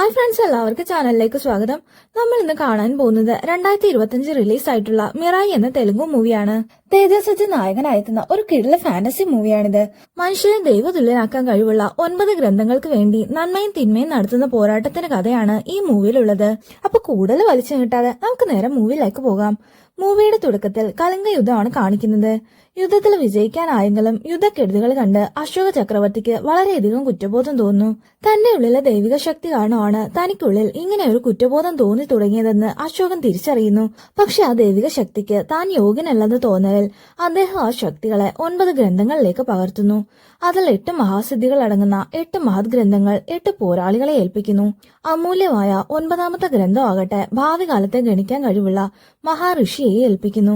Hi friends, എല്ലാവർക്കും ചാനലിലേക്ക് സ്വാഗതം. നമ്മൾ ഇന്ന് കാണാൻ പോകുന്നത് 2025 റിലീസായിട്ടുള്ള മിറായി എന്ന തെലുങ്ക് മൂവിയാണ്. തേജസ്വജ് നായകനായെത്തുന്ന ഒരു കിടില ഫാന്റസി മൂവിയാണിത്. മനുഷ്യനെ ദൈവതുല്യനാക്കാൻ കഴിവുള്ള 9 ഗ്രന്ഥങ്ങൾക്ക് വേണ്ടി നന്മയും തിന്മയും നടത്തുന്ന പോരാട്ടത്തിന്റെ കഥയാണ് ഈ മൂവിയിലുള്ളത്. അപ്പൊ കൂടുതൽ വലിച്ചു നീട്ടാതെ നമുക്ക് നേരെ മൂവിയിലേക്ക് പോകാം. മൂവിയുടെ തുടക്കത്തിൽ കലിംഗ യുദ്ധമാണ് കാണിക്കുന്നത്. യുദ്ധത്തിൽ വിജയിക്കാനായെങ്കിലും യുദ്ധക്കെടുതികൾ കണ്ട് അശോക ചക്രവർത്തിക്ക് വളരെയധികം കുറ്റബോധം തോന്നുന്നു. തന്റെ ഉള്ളിലെ ദൈവിക ശക്തി കാരണമാണ് തനിക്കുള്ളിൽ ഇങ്ങനെ ഒരു കുറ്റബോധം തോന്നി തുടങ്ങിയതെന്ന് അശോകൻ തിരിച്ചറിയുന്നു. പക്ഷെ ആ ദൈവിക ശക്തിക്ക് താൻ യോഗ്യനല്ലെന്ന് തോന്നലിൽ അദ്ദേഹം ആ ശക്തികളെ 9 ഗ്രന്ഥങ്ങളിലേക്ക് പകർത്തുന്നു. അതിൽ 8 മഹാസിദ്ധികൾ അടങ്ങുന്ന 8 മഹത് ഗ്രന്ഥങ്ങൾ 8 പോരാളികളെ ഏൽപ്പിക്കുന്നു. അമൂല്യമായ 9ാമത്തെ ഗ്രന്ഥമാകട്ടെ ഭാവി കാലത്തെ ഗണിക്കാൻ കഴിവുള്ള മഹാഋഷിയെ ഏൽപ്പിക്കുന്നു.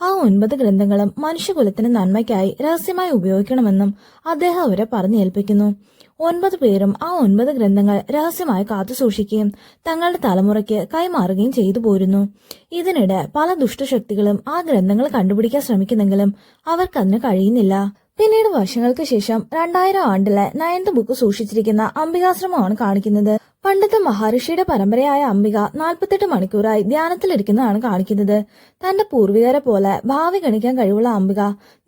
ആ 9 ഗ്രന്ഥങ്ങളും മനുഷ്യകുലത്തിന് നന്മയ്ക്കായി രഹസ്യമായി ഉപയോഗിക്കണമെന്നും അദ്ദേഹം അവരെ പറഞ്ഞേൽപ്പിക്കുന്നു. 9 പേരും ആ 9 ഗ്രന്ഥങ്ങൾ രഹസ്യമായി കാത്തുസൂക്ഷിക്കുകയും തങ്ങളുടെ തലമുറയ്ക്ക് കൈമാറുകയും ചെയ്തു പോരുന്നു. ഇതിനിടെ പല ദുഷ്ടശക്തികളും ആ ഗ്രന്ഥങ്ങൾ കണ്ടുപിടിക്കാൻ ശ്രമിക്കുന്നെങ്കിലും അവർക്കതിന് കഴിയുന്നില്ല. പിന്നീട് വർഷങ്ങൾക്ക് ശേഷം 2000 ആണ്ടിലെ 9th ബുക്ക് സൂക്ഷിച്ചിരിക്കുന്ന അംബികാശ്രമമാണ് കാണിക്കുന്നത്. പണ്ടത്തെ മഹാഋഷിയുടെ പരമ്പരയായ അംബിക 48 മണിക്കൂറായി ധ്യാനത്തിലിരിക്കുന്നതാണ് കാണിക്കുന്നത്. തന്റെ പൂർവികരെ പോലെ ഭാവി ഗണിക്കാൻ കഴിവുള്ള അംബിക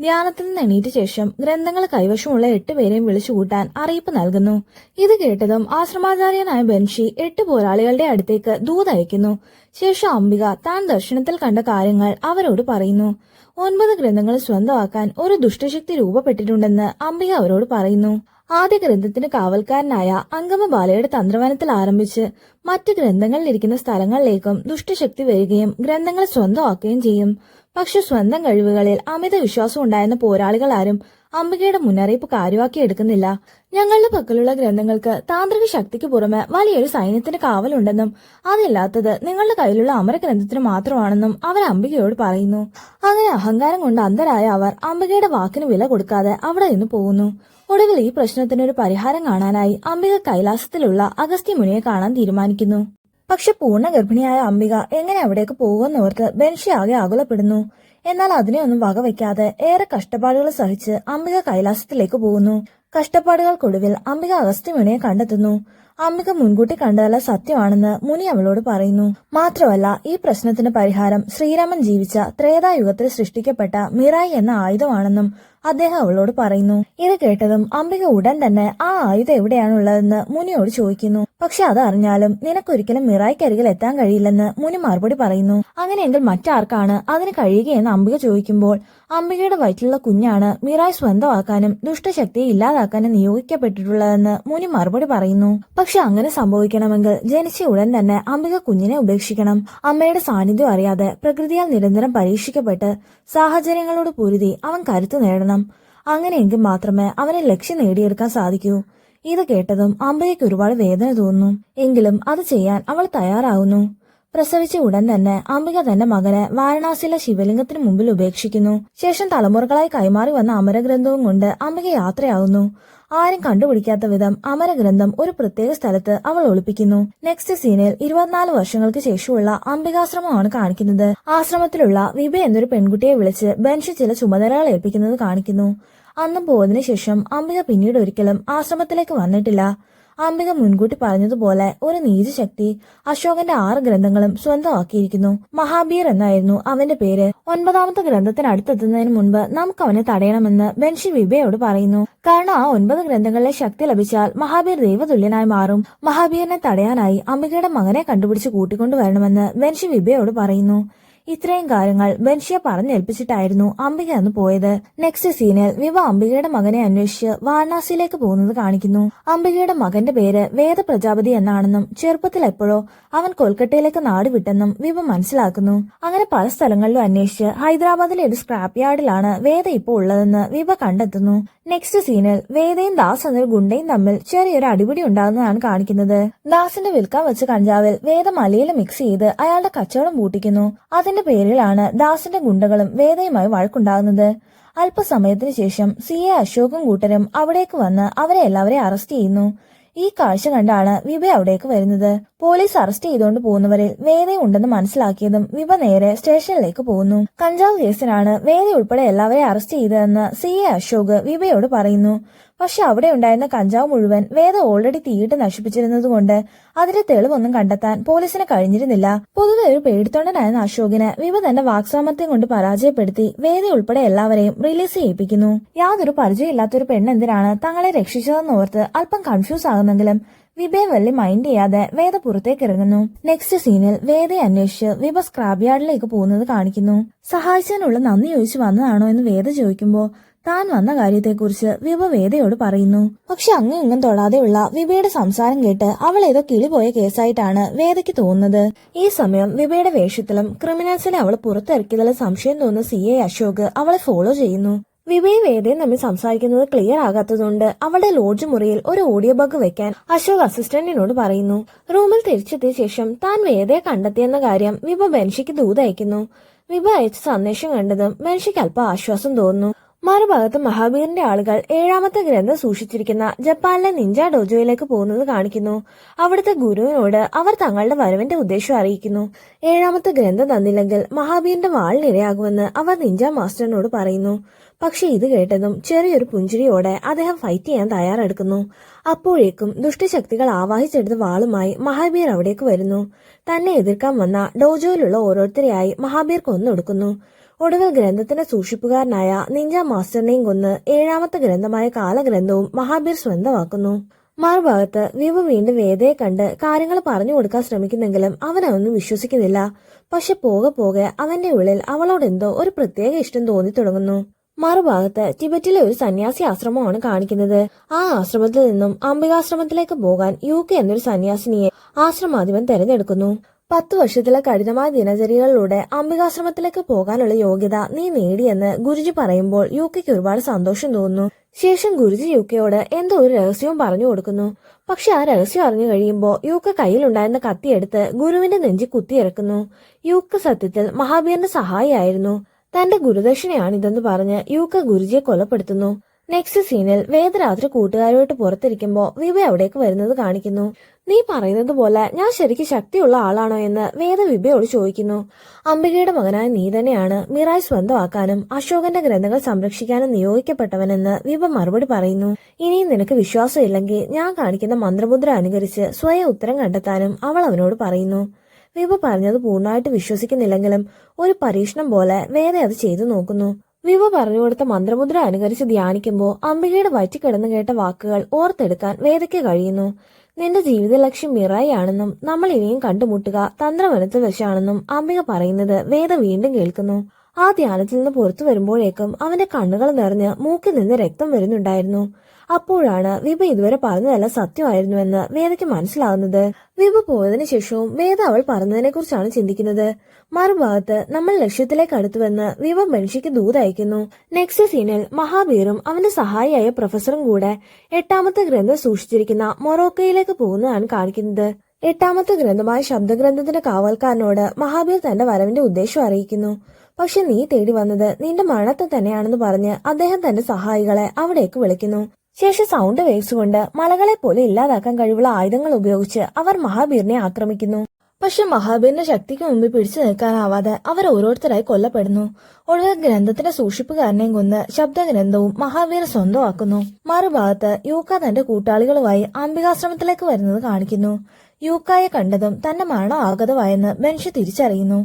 ധ്യാനത്തിൽ നിന്ന് എണീറ്റ ശേഷം ഗ്രന്ഥങ്ങൾ കൈവശമുള്ള 8 പേരെയും വിളിച്ചുകൂട്ടാൻ അറിയിപ്പ് നൽകുന്നു. ഇത് കേട്ടതും ആശ്രമാചാര്യനായ ബൻഷി 8 പോരാളികളുടെ അടുത്തേക്ക് ദൂതയക്കുന്നു. ശേഷം അംബിക താൻ ദർശനത്തിൽ കണ്ട കാര്യങ്ങൾ അവരോട് പറയുന്നു. 9 ഗ്രന്ഥങ്ങൾ സ്വന്തമാക്കാൻ ഒരു ദുഷ്ടശക്തി രൂപപ്പെട്ടിട്ടുണ്ടെന്ന് അംബിക അവരോട് പറയുന്നു. ആദ്യ ഗ്രന്ഥത്തിന് കാവൽക്കാരനായ അംഗമബാലയുടെ തന്ത്രവനത്തിൽ ആരംഭിച്ച് മറ്റ് ഗ്രന്ഥങ്ങളിലിരിക്കുന്ന സ്ഥലങ്ങളിലേക്കും ദുഷ്ടശക്തി വരികയും ഗ്രന്ഥങ്ങൾ സ്വന്തമാക്കുകയും ചെയ്യും. പക്ഷെ സ്വന്തം കഴിവുകളിൽ അമിത വിശ്വാസം ഉണ്ടായിരുന്ന പോരാളികൾ ആരും അംബികയുടെ മുന്നറിയിപ്പ് കാര്യമാക്കി എടുക്കുന്നില്ല. ഞങ്ങളുടെ പക്കലുള്ള ഗ്രന്ഥങ്ങൾക്ക് താന്ത്രിക ശക്തിക്ക് പുറമെ വലിയൊരു സൈന്യത്തിന് കാവലുണ്ടെന്നും അതില്ലാത്തത് നിങ്ങളുടെ കയ്യിലുള്ള അമരഗ്രന്ഥത്തിന് മാത്രമാണെന്നും അവർ അംബികയോട് പറയുന്നു. അങ്ങനെ അഹങ്കാരം കൊണ്ട് അന്ധരായ അവർ അംബികയുടെ വാക്കിന് വില കൊടുക്കാതെ അവിടെ നിന്ന് പോകുന്നു. ഒടുവിൽ ഈ പ്രശ്നത്തിനൊരു പരിഹാരം കാണാനായി അംബിക കൈലാസത്തിലുള്ള അഗസ്ത്യമുനിയെ കാണാൻ തീരുമാനിക്കുന്നു. പക്ഷെ പൂർണ്ണ ഗർഭിണിയായ അംബിക എങ്ങനെ അവിടേക്ക് പോകുമെന്നോർത്ത് ബൻഷി ആകെ ആകുലപ്പെടുന്നു. എന്നാൽ അതിനെ ഒന്നും വകവയ്ക്കാതെ ഏറെ കഷ്ടപ്പാടുകൾ സഹിച്ച് അംബിക കൈലാസത്തിലേക്ക് പോകുന്നു. കഷ്ടപ്പാടുകൾക്കൊടുവിൽ അംബിക അഗസ്ത്യമുനിയെ കണ്ടെത്തുന്നു. അംബിക മുൻകൂട്ടി കണ്ടതല്ല സത്യമാണെന്ന് മുനി അവളോട് പറയുന്നു. മാത്രമല്ല ഈ പ്രശ്നത്തിന് പരിഹാരം ശ്രീരാമൻ ജീവിച്ച ത്രേതായുഗത്തിൽ സൃഷ്ടിക്കപ്പെട്ട മിറായി എന്ന ആയുധമാണെന്നും അദ്ദേഹം അവളോട് പറയുന്നു. ഇത് കേട്ടതും അംബിക ഉടൻ തന്നെ ആ ആയുധം എവിടെയാണുള്ളതെന്ന് മുനിയോട് ചോദിക്കുന്നു. പക്ഷെ അതറിഞ്ഞാലും നിനക്കൊരിക്കലും മിറായിക്കരികിൽ എത്താൻ കഴിയില്ലെന്ന് മുനി മറുപടി പറയുന്നു. അങ്ങനെയെങ്കിൽ മറ്റാർക്കാണ് അതിന് കഴിയുകയെന്ന് അംബിക ചോദിക്കുമ്പോൾ അംബികയുടെ വയറ്റിലുള്ള കുഞ്ഞാണ് മിറായി സ്വന്തമാക്കാനും ദുഷ്ടശക്തിയെ ഇല്ലാതാക്കാനും നിയോഗിക്കപ്പെട്ടിട്ടുള്ളതെന്ന് മുനി മറുപടി പറയുന്നു. പക്ഷെ അങ്ങനെ സംഭവിക്കണമെങ്കിൽ ജനിച്ച ഉടൻ തന്നെ അംബിക കുഞ്ഞിനെ ഉപേക്ഷിക്കണം. അമ്മയുടെ സാന്നിധ്യം അറിയാതെ പ്രകൃതിയാൽ നിരന്തരം പരീക്ഷിക്കപ്പെട്ട് സാഹചര്യങ്ങളോട് പൊരുതി അവൻ കരുത്തു നേടണം. അങ്ങനെയെങ്കിൽ മാത്രമേ അവനെ ലക്ഷ്യം നേടിയെടുക്കാൻ സാധിക്കൂ. ഇത് കേട്ടതും അംബികയ്ക്ക് ഒരുപാട് വേദന തോന്നുന്നു. എങ്കിലും അത് ചെയ്യാൻ അവൾ തയ്യാറാവുന്നു. പ്രസവിച്ച ഉടൻ തന്നെ അംബിക തന്റെ മകനെ വാരണാസിയിലെ ശിവലിംഗത്തിന് മുമ്പിൽ ഉപേക്ഷിക്കുന്നു. ശേഷം തലമുറകളായി കൈമാറി വന്ന അമരഗ്രന്ഥവും കൊണ്ട് അംബിക യാത്രയാവുന്നു. ആരും കണ്ടുപിടിക്കാത്ത വിധം അമരഗ്രന്ഥം ഒരു പ്രത്യേക സ്ഥലത്ത് അവൾ ഒളിപ്പിക്കുന്നു. നെക്സ്റ്റ് സീനിൽ 24 വർഷങ്ങൾക്ക് ശേഷമുള്ള അംബികാശ്രമമാണ് കാണിക്കുന്നത്. ആശ്രമത്തിലുള്ള വിഭ എന്നൊരു പെൺകുട്ടിയെ വിളിച്ച് ബൻഷി ചില ചുമതലകൾ ഏൽപ്പിക്കുന്നത് കാണിക്കുന്നു. അന്നും പോയതിനു ശേഷം അംബിക പിന്നീട് ഒരിക്കലും ആശ്രമത്തിലേക്ക് വന്നിട്ടില്ല. അംബിക മുൻകൂട്ടി പറഞ്ഞതുപോലെ ഒരു നീചശക്തി അശോകന്റെ 6 ഗ്രന്ഥങ്ങളും സ്വന്തമാക്കിയിരിക്കുന്നു. മഹാബീർ എന്നായിരുന്നു അവന്റെ പേര്. 9ാമത്തെ ഗ്രന്ഥത്തിന് അടുത്തെത്തുന്നതിന് മുൻപ് നമുക്ക് അവനെ തടയണമെന്ന് ബൻഷി വിഭയോട് പറയുന്നു. കാരണം ആ 9 ഗ്രന്ഥങ്ങളിലെ ശക്തി ലഭിച്ചാൽ മഹാബീർ ദൈവതുല്യനായി മാറും. മഹാബീറിനെ തടയാനായി അംബികയുടെ മകനെ കണ്ടുപിടിച്ച് കൂട്ടിക്കൊണ്ടുവരണമെന്ന് ബൻഷി വിഭയോട് പറയുന്നു. ഇത്രയും കാര്യങ്ങൾ ബൻഷിയെ പറഞ്ഞേൽപ്പിച്ചിട്ടായിരുന്നു അംബിക അന്ന് പോയത്. നെക്സ്റ്റ് സീനിൽ വിവ അംബികയുടെ മകനെ അന്വേഷിച്ച് വാരണാസിയിലേക്ക് പോകുന്നത് കാണിക്കുന്നു. അംബികയുടെ മകന്റെ പേര് വേദ പ്രജാപതി എന്നാണെന്നും ചെറുപ്പത്തിൽ എപ്പോഴോ അവൻ കൊൽക്കട്ടയിലേക്ക് നാട് വിട്ടെന്നും വിവ മനസ്സിലാക്കുന്നു. അങ്ങനെ പല സ്ഥലങ്ങളിലും അന്വേഷിച്ച് ഹൈദരാബാദിലെ ഒരു സ്ക്രാപ്പ് യാർഡിലാണ് വേദ ഇപ്പോൾ ഉള്ളതെന്ന് വിവ കണ്ടെത്തുന്നു. നെക്സ്റ്റ് സീനിൽ വേദയും ദാസ് എന്നൊരു ഗുണ്ടയും തമ്മിൽ ചെറിയൊരു അടിപിടി ഉണ്ടാകുന്നതാണ് കാണിക്കുന്നത്. ദാസിന്റെ വിൽക്കാൻ വെച്ച കഞ്ചാവിൽ വേദ മലയിൽ മിക്സ് ചെയ്ത് അയാളുടെ കച്ചവടം പൂട്ടിക്കുന്നു. അതിന്റെ പേരിലാണ് ദാസിന്റെ ഗുണ്ടകളും വേദയുമായി വഴക്കുണ്ടാകുന്നത്. അല്പസമയത്തിന് ശേഷം CA അശോകും കൂട്ടരും അവിടേക്ക് വന്ന് അവരെ എല്ലാവരെയും അറസ്റ്റ് ചെയ്യുന്നു. ഈ കാഴ്ച കണ്ടാണ് വിഭ അവിടേക്ക് വരുന്നത്. പോലീസ് അറസ്റ്റ് ചെയ്തുകൊണ്ട് പോകുന്നവരിൽ വേദയും ഉണ്ടെന്ന് മനസ്സിലാക്കിയതും വിഭ നേരെ സ്റ്റേഷനിലേക്ക് പോകുന്നു. കഞ്ചാവ് കേസിനാണ് വേദ ഉൾപ്പെടെ എല്ലാവരെയും അറസ്റ്റ് ചെയ്തതെന്ന് CA അശോക് വിഭയോട് പറയുന്നു. പക്ഷെ അവിടെ ഉണ്ടായിരുന്ന കഞ്ചാവ് മുഴുവൻ വേദ ഓൾറെഡി തീയിട്ട് നശിപ്പിച്ചിരുന്നതുകൊണ്ട് അതിന്റെ തെളിവൊന്നും കണ്ടെത്താൻ പോലീസിന് കഴിഞ്ഞിരുന്നില്ല. പൊതുവെ ഒരു പേടിത്തൊണ്ടനായിരുന്ന അശോകിന് വിവ തന്റെ വാക്സാമർത്ഥ്യം കൊണ്ട് പരാജയപ്പെടുത്തി വേദ ഉൾപ്പെടെ എല്ലാവരെയും റിലീസ് ചെയ്യിപ്പിക്കുന്നു. യാതൊരു പരിചയമില്ലാത്തൊരു പെണ്ണെന്തിനാണ് തങ്ങളെ രക്ഷിച്ചതെന്നോർത്ത് അല്പം കൺഫ്യൂസ് ആകുന്നെങ്കിലും വിബയെ വല്ലി മൈൻഡ് ചെയ്യാതെ വേദ പുറത്തേക്ക് ഇറങ്ങുന്നു. നെക്സ്റ്റ് സീനിൽ വേദയെ അന്വേഷിച്ച് വിബ സ്ക്രാബ് യാർഡിലേക്ക് പോകുന്നത് കാണിക്കുന്നു. സഹായിച്ചതിനുള്ള നന്ദി ചോദിച്ചു വന്നതാണോ എന്ന് വേദ ചോദിക്കുമ്പോൾ താൻ വന്ന കാര്യത്തെക്കുറിച്ച് വിബ വേദയോട് പറയുന്നു. പക്ഷെ അങ്ങും ഇങ്ങും തൊടാതെയുള്ള വിബയുടെ സംസാരം കേട്ട് അവൾ ഏതോ കിളിപോയ കേസായിട്ടാണ് വേദയ്ക്ക് തോന്നുന്നത്. ഈ സമയം വിബയുടെ വേഷത്തിലും ക്രിമിനൽസിനെ അവൾ പുറത്തിറക്കിയതിൽ സംശയം തോന്നുന്ന CI അശോക് അവളെ ഫോളോ ചെയ്യുന്നു. വിബയും വേദയും തമ്മിൽ സംസാരിക്കുന്നത് ക്ലിയർ ആകാത്തതുകൊണ്ട് അവളുടെ ലോഡ്ജ് മുറിയിൽ ഒരു ഓഡിയോ ബഗ് വെക്കാൻ അശോക് അസിസ്റ്റന്റിനോട് പറയുന്നു. റൂമിൽ തിരിച്ചെത്തിയ ശേഷം താൻ വേദയെ കണ്ടെത്തിയെന്ന കാര്യം വിബ ബെൻഷിക്ക് ദൂതയക്കുന്നു. വിബ അയച്ച സന്ദേശം കണ്ടതും ബെൻഷിക്ക് അല്പം ആശ്വാസം തോന്നുന്നു. മറുഭാഗത്ത് മഹാബീറിന്റെ ആളുകൾ 7ാമത്തെ ഗ്രന്ഥം സൂക്ഷിച്ചിരിക്കുന്ന ജപ്പാനിലെ നിഞ്ച ഡോജോയിലേക്ക് പോകുന്നത് കാണിക്കുന്നു. അവിടുത്തെ ഗുരുവിനോട് അവർ തങ്ങളുടെ വരവിന്റെ ഉദ്ദേശം അറിയിക്കുന്നു. 7ാമത്തെ ഗ്രന്ഥം തന്നില്ലെങ്കിൽ മഹാബീറിന്റെ വാളിനിരയാകുമെന്ന് അവർ നിഞ്ച മാസ്റ്ററിനോട് പറയുന്നു. പക്ഷെ ഇത് കേട്ടതും ചെറിയൊരു പുഞ്ചിരിയോടെ അദ്ദേഹം ഫൈറ്റ് ചെയ്യാൻ തയ്യാറെടുക്കുന്നു. അപ്പോഴേക്കും ദുഷ്ടശക്തികൾ ആവാഹിച്ചെടുത്ത വാളുമായി മഹാബീർ അവിടേക്ക് വരുന്നു. തന്നെ എതിർക്കാൻ വന്ന ഡോജോയിലുള്ള ഓരോരുത്തരെയായി മഹാബീർ കൊന്നൊടുക്കുന്നു. ഒടുവിൽ ഗ്രന്ഥത്തിന്റെ സൂക്ഷിപ്പുകാരനായ നിഞ്ച മാസ്റ്ററിനെയും കൊന്ന് 7ാമത്തെ ഗ്രന്ഥമായ കാലഗ്രന്ഥവും മഹാബീർ സ്വന്തമാക്കുന്നു. മറുഭാഗത്ത് വിവ വീണ്ടും വേദയെ കണ്ട് കാര്യങ്ങൾ പറഞ്ഞു കൊടുക്കാൻ ശ്രമിക്കുന്നെങ്കിലും അവനൊന്നും വിശ്വസിക്കുന്നില്ല. പക്ഷെ പോകെ പോകെ അവന്റെ ഉള്ളിൽ അവളോടെന്തോ ഒരു പ്രത്യേക ഇഷ്ടം തോന്നി തുടങ്ങുന്നു. മറുഭാഗത്ത് ടിബറ്റിലെ ഒരു സന്യാസി ആശ്രമമാണ് കാണിക്കുന്നത്. ആ ആശ്രമത്തിൽ നിന്നും അംബികാശ്രമത്തിലേക്ക് പോകാൻ UK എന്നൊരു സന്യാസിനിയെ ആശ്രമാധിപൻ തെരഞ്ഞെടുക്കുന്നു. 10 വർഷത്തിലെ കഠിനമായ ദിനചര്യകളിലൂടെ അംബികാശ്രമത്തിലേക്ക് പോകാനുള്ള യോഗ്യത നീ നേടിയെന്ന് ഗുരുജി പറയുമ്പോൾ UKയ്ക്ക് ഒരുപാട് സന്തോഷം തോന്നുന്നു. ശേഷം ഗുരുജി UKയോട് എന്തോ ഒരു രഹസ്യവും പറഞ്ഞു കൊടുക്കുന്നു. പക്ഷെ ആ രഹസ്യം അറിഞ്ഞു കഴിയുമ്പോൾ UK കയ്യിലുണ്ടായിരുന്ന കത്തിയെടുത്ത് ഗുരുവിന്റെ നെഞ്ചി കുത്തിയിറക്കുന്നു. UK സത്യത്തിൽ മഹാബീറിന്റെ സഹായിയായിരുന്നു. തന്റെ ഗുരുദക്ഷിണയാണിതെന്ന് പറഞ്ഞ് UK ഗുരുജിയെ കൊലപ്പെടുത്തുന്നു. നെക്സ്റ്റ് സീനിൽ വേദ രാത്രി കൂട്ടുകാരുമായിട്ട് പുറത്തിരിക്കുമ്പോൾ വിവ അവിടേക്ക് വരുന്നത് കാണിക്കുന്നു. നീ പറയുന്നത് പോലെ ഞാൻ ശരിക്കും ശക്തിയുള്ള ആളാണോ എന്ന് വേദ വിബയോട് ചോദിക്കുന്നു. അംബികയുടെ മകനായ നീ തന്നെയാണ് മിറായി സ്വന്തമാക്കാനും അശോകന്റെ ഗ്രന്ഥങ്ങൾ സംരക്ഷിക്കാനും നിയോഗിക്കപ്പെട്ടവനെന്ന് വിബ മറുപടി പറയുന്നു. ഇനിയും നിനക്ക് വിശ്വാസമില്ലെങ്കിൽ ഞാൻ കാണിക്കുന്ന മന്ത്രമുദ്ര അനുകരിച്ച് സ്വയം ഉത്തരം കണ്ടെത്താനും അവൾ അവനോട് പറയുന്നു. വിവ പറഞ്ഞത് പൂർണ്ണമായിട്ട് വിശ്വസിക്കുന്നില്ലെങ്കിലും ഒരു പരീക്ഷണം പോലെ വേദ അത് ചെയ്തു നോക്കുന്നു. വിവ പറഞ്ഞുകൊടുത്ത മന്ത്രമുദ്ര അനുകരിച്ച് ധ്യാനിക്കുമ്പോൾ അംബികയുടെ വയറ്റിക്കിടന്ന് കേട്ട വാക്കുകൾ ഓർത്തെടുക്കാൻ വേദയ്ക്ക് കഴിയുന്നു. നിന്റെ ജീവിത ലക്ഷ്യം മിറായി ആണെന്നും നമ്മൾ ഇനിയും കണ്ടുമുട്ടുക തന്ത്രവനത്തിൽ വെച്ചാണെന്നും അംബിക പറയുന്നത് വേദ വീണ്ടും കേൾക്കുന്നു. ആ ധ്യാനത്തിൽ നിന്ന് പുറത്തു വരുമ്പോഴേക്കും അവന്റെ കണ്ണുകൾ നിറഞ്ഞ് മൂക്കിൽ നിന്ന് രക്തം വരുന്നുണ്ടായിരുന്നു. അപ്പോഴാണ് വിഭ ഇതുവരെ പറഞ്ഞതല്ല സത്യമായിരുന്നുവെന്ന് വേദയ്ക്ക് മനസ്സിലാകുന്നത്. വിഭ പോയതിനു ശേഷവും വേദ അവൾ പറഞ്ഞതിനെ കുറിച്ചാണ് ചിന്തിക്കുന്നത്. മറുഭാഗത്ത് നമ്മൾ ലക്ഷ്യത്തിലേക്ക് അടുത്തുവെന്ന് വിഭ ബെൻഷിക്ക് ദൂതയക്കുന്നു. നെക്സ്റ്റ് സീനിൽ മഹാബീറും അവന്റെ സഹായിയായ പ്രൊഫസറും കൂടെ 8ാമത്തെ ഗ്രന്ഥം സൂക്ഷിച്ചിരിക്കുന്ന മൊറോക്കോയിലേക്ക് പോകുന്നതാണ് കാണിക്കുന്നത്. 8ാമത്തെ ഗ്രന്ഥമായ ശബ്ദഗ്രന്ഥത്തിന്റെ കാവൽക്കാരനോട് മഹാബീർ തന്റെ വരവിന്റെ ഉദ്ദേശം അറിയിക്കുന്നു. പക്ഷെ നീ തേടി വന്നത് നിന്റെ മരണത്തെ തന്നെയാണെന്ന് പറഞ്ഞ് അദ്ദേഹം തന്റെ സഹായികളെ അവിടേക്ക് വിളിക്കുന്നു. ശേഷം സൗണ്ട് വേവ്സ് കൊണ്ട് മലകളെ പോലെ ഇല്ലാതാക്കാൻ കഴിവുള്ള ആയുധങ്ങൾ ഉപയോഗിച്ച് അവർ മഹാബീറിനെ ആക്രമിക്കുന്നു. പക്ഷെ മഹാബീറിന്റെ ശക്തിക്ക് മുമ്പിൽ പിടിച്ചു നിൽക്കാനാവാതെ അവർ ഓരോരുത്തരായി കൊല്ലപ്പെടുന്നു. ഒടുവിൽ ഗ്രന്ഥത്തിന്റെ സൂക്ഷിപ്പുകാരനെയും കൊന്ന് ശബ്ദഗ്രന്ഥവും മഹാബീർ സ്വന്തമാക്കുന്നു. മറുഭാഗത്ത് യൂക്ക തന്റെ കൂട്ടാളികളുമായി അംബികാശ്രമത്തിലേക്ക് വരുന്നത് കാണിക്കുന്നു. യൂക്കായെ കണ്ടതും തന്റെ മരണം ആഗതമായെന്ന് ബെൻഷി തിരിച്ചറിയുന്നു.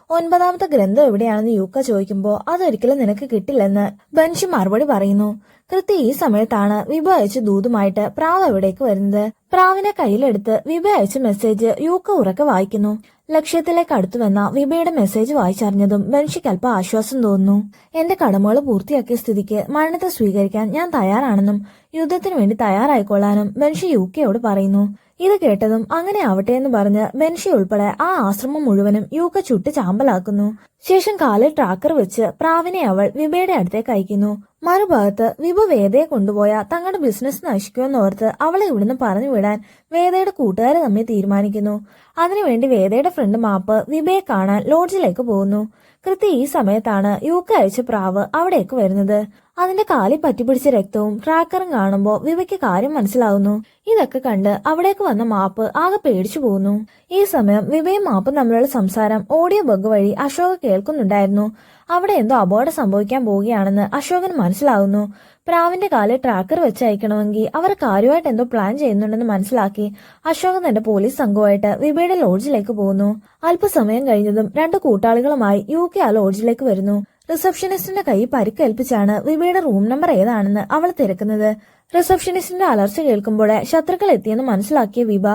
9ാമത്തെ ഗ്രന്ഥം എവിടെയാണെന്ന് യൂക്ക ചോദിക്കുമ്പോൾ അതൊരിക്കലും നിനക്ക് കിട്ടില്ലെന്ന് ബെൻഷി മറുപടി പറയുന്നു. കൃത്യം ഈ സമയത്താണ് വിഭ അയച്ച ദൂതുമായിട്ട് പ്രാവ് എവിടേക്ക് വരുന്നത്. പ്രാവിനെ കയ്യിലെടുത്ത് വിഭ അയച്ച മെസ്സേജ് യൂക്ക ഉറക്കെ വായിക്കുന്നു. ലക്ഷ്യത്തിലേക്ക് അടുത്തുവെന്ന വിഭയുടെ മെസ്സേജ് വായിച്ചറിഞ്ഞതും ബെൻഷിക്ക് അല്പം ആശ്വാസം തോന്നുന്നു. എന്റെ കടമകൾ പൂർത്തിയാക്കിയ സ്ഥിതിക്ക് മരണത്തെ സ്വീകരിക്കാൻ ഞാൻ തയ്യാറാണെന്നും യുദ്ധത്തിനു വേണ്ടി തയ്യാറായിക്കൊള്ളാനും ബെൻഷി യൂക്കയോട് പറയുന്നു. ഇത് കേട്ടതും അങ്ങനെ ആവട്ടെ എന്ന് പറഞ്ഞ് ബെൻഷി ഉൾപ്പെടെ ആ ആശ്രമം മുഴുവനും യൂക്ക ചുട്ട് ചാമ്പലാക്കുന്നു. ശേഷം കാലിൽ ട്രാക്കർ വെച്ച് പ്രാവിനെ അവൾ വിഭയുടെ അടുത്തേക്ക് അയക്കുന്നു. മറുഭാഗത്ത് വിഭ വേദയെ കൊണ്ടുപോയ തങ്ങളുടെ ബിസിനസ് നശിക്കുമെന്നോർത്ത് അവളെ ഇവിടുന്ന് പറഞ്ഞു വിടാൻ വേദയുടെ കൂട്ടുകാരെ തമ്മിൽ തീരുമാനിക്കുന്നു. അതിനുവേണ്ടി വേദയുടെ ഫ്രണ്ട് മാപ്പ് വിഭയെ കാണാൻ ലോഡ്ജിലേക്ക് പോകുന്നു. കൃത്യം ഈ സമയത്താണ് യൂക്ക അയച്ച പ്രാവ് അവിടേക്ക് വരുന്നത്. അതിന്റെ കാലിൽ പറ്റിപ്പിടിച്ച രക്തവും ട്രാക്കറും കാണുമ്പോൾ വിവയ്ക്ക് കാര്യം മനസ്സിലാവുന്നു. ഇതൊക്കെ കണ്ട് അവിടേക്ക് വന്ന മാപ്പ് ആകെ പേടിച്ചു പോകുന്നു. ഈ സമയം വിവയും മാപ്പും തമ്മിലുള്ള സംസാരം ഓഡിയോ ബഗ് വഴി അശോക് കേൾക്കുന്നുണ്ടായിരുന്നു. അവിടെ എന്തോ അപകടം സംഭവിക്കാൻ പോവുകയാണെന്ന് അശോകന് മനസ്സിലാവുന്നു. പ്രാവിന്റെ കാലിൽ ട്രാക്കർ വെച്ച് അയക്കണമെങ്കിൽ അവർ കാര്യമായിട്ട് എന്തോ പ്ലാൻ ചെയ്യുന്നുണ്ടെന്ന് മനസ്സിലാക്കി അശോകൻ തന്റെ പോലീസ് സംഘവുമായിട്ട് വിവയുടെ ലോഡ്ജിലേക്ക് പോകുന്നു. അല്പസമയം കഴിഞ്ഞതും 2 കൂട്ടാളികളുമായി UK ആ ലോഡ്ജിലേക്ക് വരുന്നു. റിസപ്ഷനിസ്റ്റിന്റെ കൈ പരിക്കേൽപ്പിച്ചാണ് വിവയുടെ റൂം നമ്പർ ഏതാണെന്ന് അവൾ തിരക്കുന്നത്. റിസപ്ഷനിസ്റ്റിന്റെ അലർച്ച കേൾക്കുമ്പോഴേ ശത്രുക്കൾ എത്തിയെന്ന് മനസ്സിലാക്കിയ വിഭ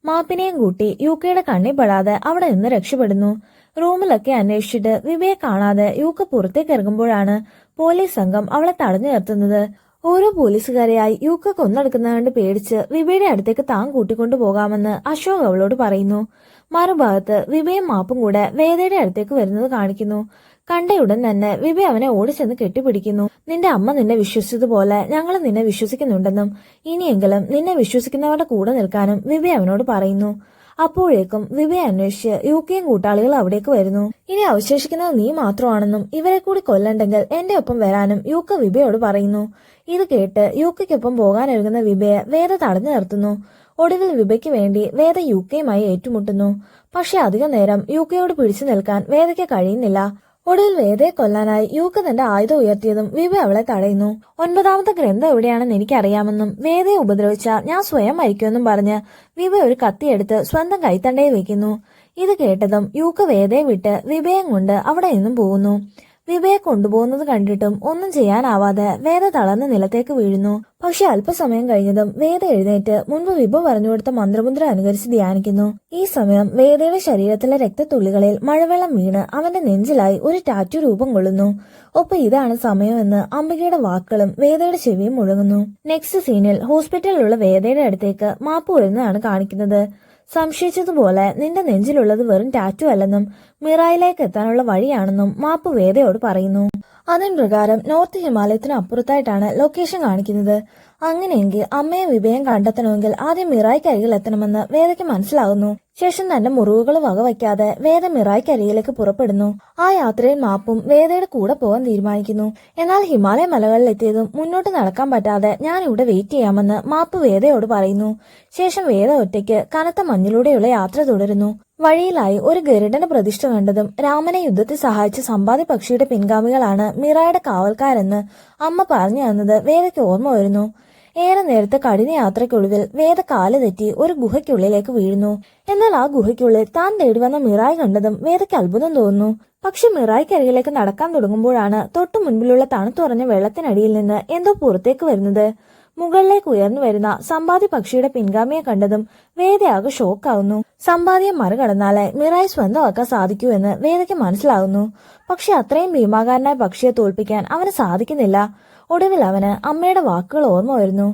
മാപ്പിനെയും കൂട്ടി UKയുടെ കണ്ണി പെടാതെ അവിടെ നിന്ന് രക്ഷപ്പെടുന്നു. റൂമിലൊക്കെ അന്വേഷിച്ചിട്ട് വിവയെ കാണാതെ UK പുറത്തേക്ക് ഇറങ്ങുമ്പോഴാണ് പോലീസ് സംഘം അവളെ തടഞ്ഞു നിർത്തുന്നത്. ഓരോ പോലീസുകാരെയായി UK കൊന്നെടുക്കുന്നത് കണ്ട് പേടിച്ച് വിവയുടെ അടുത്തേക്ക് താൻ കൂട്ടിക്കൊണ്ടു പോകാമെന്ന് അശോക് അവളോട് പറയുന്നു. മറുഭാഗത്ത് വിവയും മാപ്പും കൂടെ വേദയുടെ അടുത്തേക്ക് വരുന്നത് കാണിക്കുന്നു. കണ്ടയുടൻ തന്നെ വിവ അവനെ ഓടിച്ചെന്ന് കെട്ടിപ്പിടിക്കുന്നു. നിന്റെ അമ്മ നിന്നെ വിശ്വസിച്ചതുപോലെ ഞങ്ങൾ നിന്നെ വിശ്വസിക്കുന്നുണ്ടെന്നും ഇനിയെങ്കിലും നിന്നെ വിശ്വസിക്കുന്നവരുടെ കൂടെ നിൽക്കാനും വിവ അവനോട് പറയുന്നു. അപ്പോഴേക്കും വിവയെ അന്വേഷിച്ച് UKയും കൂട്ടാളികൾ അവിടേക്ക് വരുന്നു. ഇനി അവശേഷിക്കുന്നത് നീ മാത്രമാണെന്നും ഇവരെ കൂടി കൊല്ലണ്ടെങ്കിൽ എന്റെ ഒപ്പം വരാനും UK വിവയോട് പറയുന്നു. ഇത് കേട്ട് UKയ്ക്കൊപ്പം പോകാനൊരുങ്ങുന്ന വിവയെ വേദ തടഞ്ഞു നിർത്തുന്നു. ഒടുവിൽ വിവയ്ക്ക് വേണ്ടി വേദ UKയുമായി ഏറ്റുമുട്ടുന്നു. പക്ഷെ അധിക നേരം UKയോട് പിടിച്ചു നിൽക്കാൻ വേദയ്ക്ക് കഴിയുന്നില്ല. ഒടുവിൽ വേദയെ കൊല്ലാനായി UK തന്റെ ആയുധം ഉയർത്തിയതും വിവ അവളെ തടയുന്നു. 9ാമത്തെ ഗ്രന്ഥം എവിടെയാണെന്ന് എനിക്കറിയാമെന്നും വേദയെ ഉപദ്രവിച്ചാൽ ഞാൻ സ്വയം മരിക്കുമെന്നും പറഞ്ഞ് വിവ ഒരു കത്തിയെടുത്ത് സ്വന്തം കൈത്തണ്ടയിൽ വെക്കുന്നു. ഇത് കേട്ടതും UK വേദയെ വിട്ട് വിവയം കൊണ്ട് അവിടെ നിന്നും പോകുന്നു. വിവയെ കൊണ്ടുപോകുന്നത് കണ്ടിട്ടും ഒന്നും ചെയ്യാനാവാതെ വേദ തളർന്ന് നിലത്തേക്ക് വീഴുന്നു. പക്ഷെ അല്പസമയം കഴിഞ്ഞതും വേദ എഴുന്നേറ്റ് മുൻപ് വിഭ പറഞ്ഞുകൊടുത്ത മന്ത്രമുദ്ര അനുകരിച്ച് ധ്യാനിക്കുന്നു. ഈ സമയം വേദയുടെ ശരീരത്തിലെ രക്തത്തുള്ളികളിൽ മഴവെള്ളം വീണ് അവന്റെ നെഞ്ചിലായി ഒരു ടാറ്റു രൂപം കൊള്ളുന്നു. ഒപ്പം ഇതാണ് സമയമെന്ന് അംബികയുടെ വാക്കുകളും വേദയുടെ ചെവിയും മുഴങ്ങുന്നു. നെക്സ്റ്റ് സീനിൽ ഹോസ്പിറ്റലിലുള്ള വേദയുടെ അടുത്തേക്ക് മാപ്പ് വരുന്നതാണ് കാണിക്കുന്നത്. സംശയിച്ചതുപോലെ നിന്റെ നെഞ്ചിലുള്ളത് വെറും ടാറ്റു അല്ലെന്നും മിറായിലേക്ക് എത്താനുള്ള വഴിയാണെന്നും മാപ്പ് വേദയോട് പറയുന്നു. അതിൻ പ്രകാരം നോർത്ത് ഹിമാലയത്തിന് അപ്പുറത്തായിട്ടാണ് ലൊക്കേഷൻ കാണിക്കുന്നത്. അങ്ങനെയെങ്കിൽ അമ്മയെ വിഭയം കണ്ടെത്തണമെങ്കിൽ ആദ്യം മിറായ്ക്കരികിൽ എത്തണമെന്ന് വേദയ്ക്ക് മനസ്സിലാകുന്നു. ശേഷം തന്റെ മുറിവുകൾ വകവയ്ക്കാതെ വേദ മിറായ്ക്കരികിലേക്ക് പുറപ്പെടുന്നു. ആ യാത്രയിൽ മാപ്പും വേദയുടെ കൂടെ പോകാൻ തീരുമാനിക്കുന്നു. എന്നാൽ ഹിമാലയ മലകളിൽ എത്തിയതും മുന്നോട്ട് നടക്കാൻ പറ്റാതെ ഞാൻ ഇവിടെ വെയിറ്റ് ചെയ്യാമെന്ന് മാപ്പ് വേദയോട് പറയുന്നു. ശേഷം വേദ ഒറ്റയ്ക്ക് കനത്ത മഞ്ഞിലൂടെയുള്ള യാത്ര തുടരുന്നു. വഴിയിലായി ഒരു ഗരുഡന്റെ പ്രതിഷ്ഠ കണ്ടതും രാമനെ യുദ്ധത്തിൽ സഹായിച്ച സമ്പാദ്യ പക്ഷിയുടെ പിൻഗാമികളാണ് മിറായുടെ കാവൽക്കാരെന്ന് അമ്മ പറഞ്ഞു തന്നത് വേദയ്ക്ക് ഓർമ്മ വരുന്നു. ഏറെ നേരത്തെ കഠിന യാത്രയ്ക്കൊടുവിൽ വേദ കാല് തെറ്റി ഒരു ഗുഹയ്ക്കുള്ളിലേക്ക് വീഴുന്നു. എന്നാൽ ആ ഗുഹയ്ക്കുള്ളിൽ താൻ തേടിവന്ന മിറായി കണ്ടതും വേദയ്ക്ക് അത്ഭുതം തോന്നുന്നു. പക്ഷെ മിറായ്ക്കരികിലേക്ക് നടക്കാൻ തുടങ്ങുമ്പോഴാണ് തൊട്ടു മുൻപിലുള്ള തണുത്തുറഞ്ഞ വെള്ളത്തിനടിയിൽ നിന്ന് എന്തോ പുറത്തേക്ക് വരുന്നത്. മുകളിലേക്ക് ഉയർന്നു വരുന്ന സമ്പാദ്യ പക്ഷിയുടെ പിൻഗാമിയെ കണ്ടതും വേദയാകെ ഷോക്കാവുന്നു. സമ്പാദ്യം മറികടന്നാലേ മിറായി സ്വന്തമാക്കാൻ സാധിക്കൂ എന്ന് വേദയ്ക്ക് മനസ്സിലാകുന്നു. പക്ഷെ അത്രയും ഭീമാകാരനായ പക്ഷിയെ തോൽപ്പിക്കാൻ അവന് സാധിക്കുന്നില്ല. ഒടുവിൽ അവന് അമ്മയുടെ വാക്കുകൾ ഓർമ്മ വരുന്നു.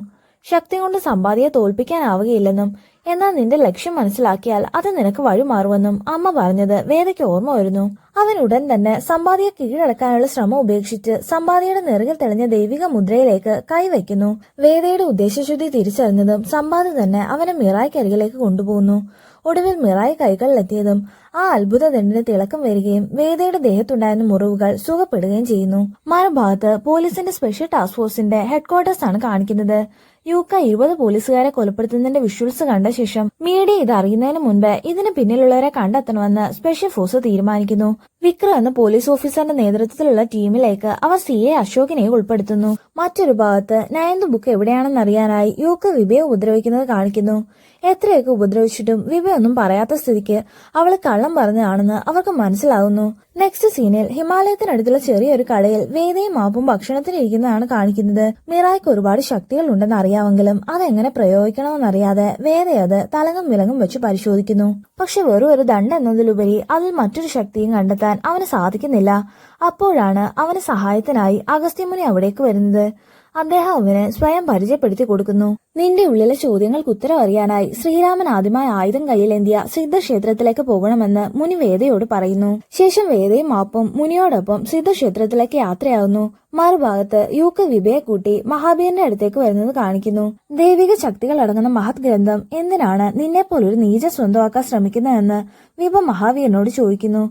ശക്തി കൊണ്ട് സമ്പാദ്യയെ തോൽപ്പിക്കാനാവുകയില്ലെന്നും എന്നാൽ നിന്റെ ലക്ഷ്യം മനസ്സിലാക്കിയാൽ അത് നിനക്ക് വഴിമാറുമെന്നും അമ്മ പറഞ്ഞത് വേദയ്ക്ക് ഓർമ്മ വരുന്നു. അവൻ ഉടൻ തന്നെ സമ്പാദ്യയെ കീഴടക്കാനുള്ള ശ്രമം ഉപേക്ഷിച്ച് സമ്പാദ്യയുടെ നെറുകിൽ തെളിഞ്ഞ ദൈവിക മുദ്രയിലേക്ക് കൈവയ്ക്കുന്നു. വേദയുടെ ഉദ്ദേശശുദ്ധി തിരിച്ചറിഞ്ഞതും സമ്പാദ്യ തന്നെ അവനെ മിറായ്ക്കരികിലേക്ക് കൊണ്ടുപോകുന്നു. ഒടുവിൽ മിറായി കൈകളിലെത്തിയതും ആ അത്ഭുത ദണ്ഡിന് തിളക്കം വരികയും വേദയുടെ ദേഹത്തുണ്ടായിരുന്ന മുറിവുകൾ സുഖപ്പെടുകയും ചെയ്യുന്നു. മറുഭാഗത്ത് പോലീസിന്റെ സ്പെഷ്യൽ ടാസ്ക് ഫോഴ്സിന്റെ ഹെഡ്ക്വാർട്ടേഴ്സ് ആണ് കാണിക്കുന്നത്. UK 20 പോലീസുകാരെ കൊലപ്പെടുത്തുന്നതിന്റെ വിഷ്വൽസ് കണ്ട ശേഷം മീഡിയ ഇത് അറിയുന്നതിന് മുൻപ് ഇതിന് പിന്നിലുള്ളവരെ കണ്ടെത്തണമെന്ന് സ്പെഷ്യൽ ഫോഴ്സ് തീരുമാനിക്കുന്നു. വിക്രം എന്ന പോലീസ് ഓഫീസറിന്റെ നേതൃത്വത്തിലുള്ള ടീമിലേക്ക് അവർ CA അശോകിനെ ഉൾപ്പെടുത്തുന്നു. മറ്റൊരു ഭാഗത്ത് നയന്ത് ബുക്ക് എവിടെയാണെന്ന് അറിയാനായി UK വിഭയെ ഉപദ്രവിക്കുന്നത് കാണിക്കുന്നു. എത്രയൊക്കെ ഉപദ്രവിച്ചിട്ടും വിഭ ഒന്നും പറയാത്ത സ്ഥിതിക്ക് അവൾ കള്ളം പറഞ്ഞതാണെന്ന് അവർക്ക് മനസ്സിലാകുന്നു. നെക്സ്റ്റ് സീനിൽ ഹിമാലയത്തിനടുത്തുള്ള ചെറിയൊരു കടയിൽ വേദയും മാപ്പും ഭക്ഷണത്തിനിരിക്കുന്നതാണ് കാണിക്കുന്നത്. മിറായ്ക്ക് ഒരുപാട് ശക്തികൾ ഉണ്ടെന്ന് അറിയാമെങ്കിലും അതെങ്ങനെ പ്രയോഗിക്കണമെന്നറിയാതെ വേദ അത് തലങ്ങും വിലങ്ങും വെച്ച് പരിശോധിക്കുന്നു. പക്ഷെ വെറും ഒരു ദണ്ഡ് എന്നതിലുപരി അതിൽ മറ്റൊരു ശക്തിയും കണ്ടെത്താൻ അവന് സാധിക്കുന്നില്ല. അപ്പോഴാണ് അവന് സഹായത്തിനായി അഗസ്ത്യമുനി അവിടേക്ക് വരുന്നത്. അദ്ദേഹം അവന് സ്വയം പരിചയപ്പെടുത്തി കൊടുക്കുന്നു. നിന്റെ ഉള്ളിലെ ചോദ്യങ്ങൾക്ക് ഉത്തരം അറിയാനായി ശ്രീരാമൻ ആദ്യമായി ആയുധം കയ്യിലേന്തിയ സിദ്ധക്ഷേത്രത്തിലേക്ക് പോകണമെന്ന് മുനി വേദയോട് പറയുന്നു. ശേഷം വേദയും മാപ്പും മുനിയോടൊപ്പം സിദ്ധക്ഷേത്രത്തിലേക്ക് യാത്രയാവുന്നു. മറുഭാഗത്ത് UK വിഭയെ കൂട്ടി മഹാബീറിന്റെ അടുത്തേക്ക് വരുന്നത് കാണിക്കുന്നു. ദൈവിക ശക്തികൾ അടങ്ങുന്ന മഹത് ഗ്രന്ഥം എന്തിനാണ് നിന്നെപ്പോലൊരു നീച സ്വന്തമാക്കാൻ ശ്രമിക്കുന്നതെന്ന് വിഭ മഹാവീറിനോട് ചോദിക്കുന്നു.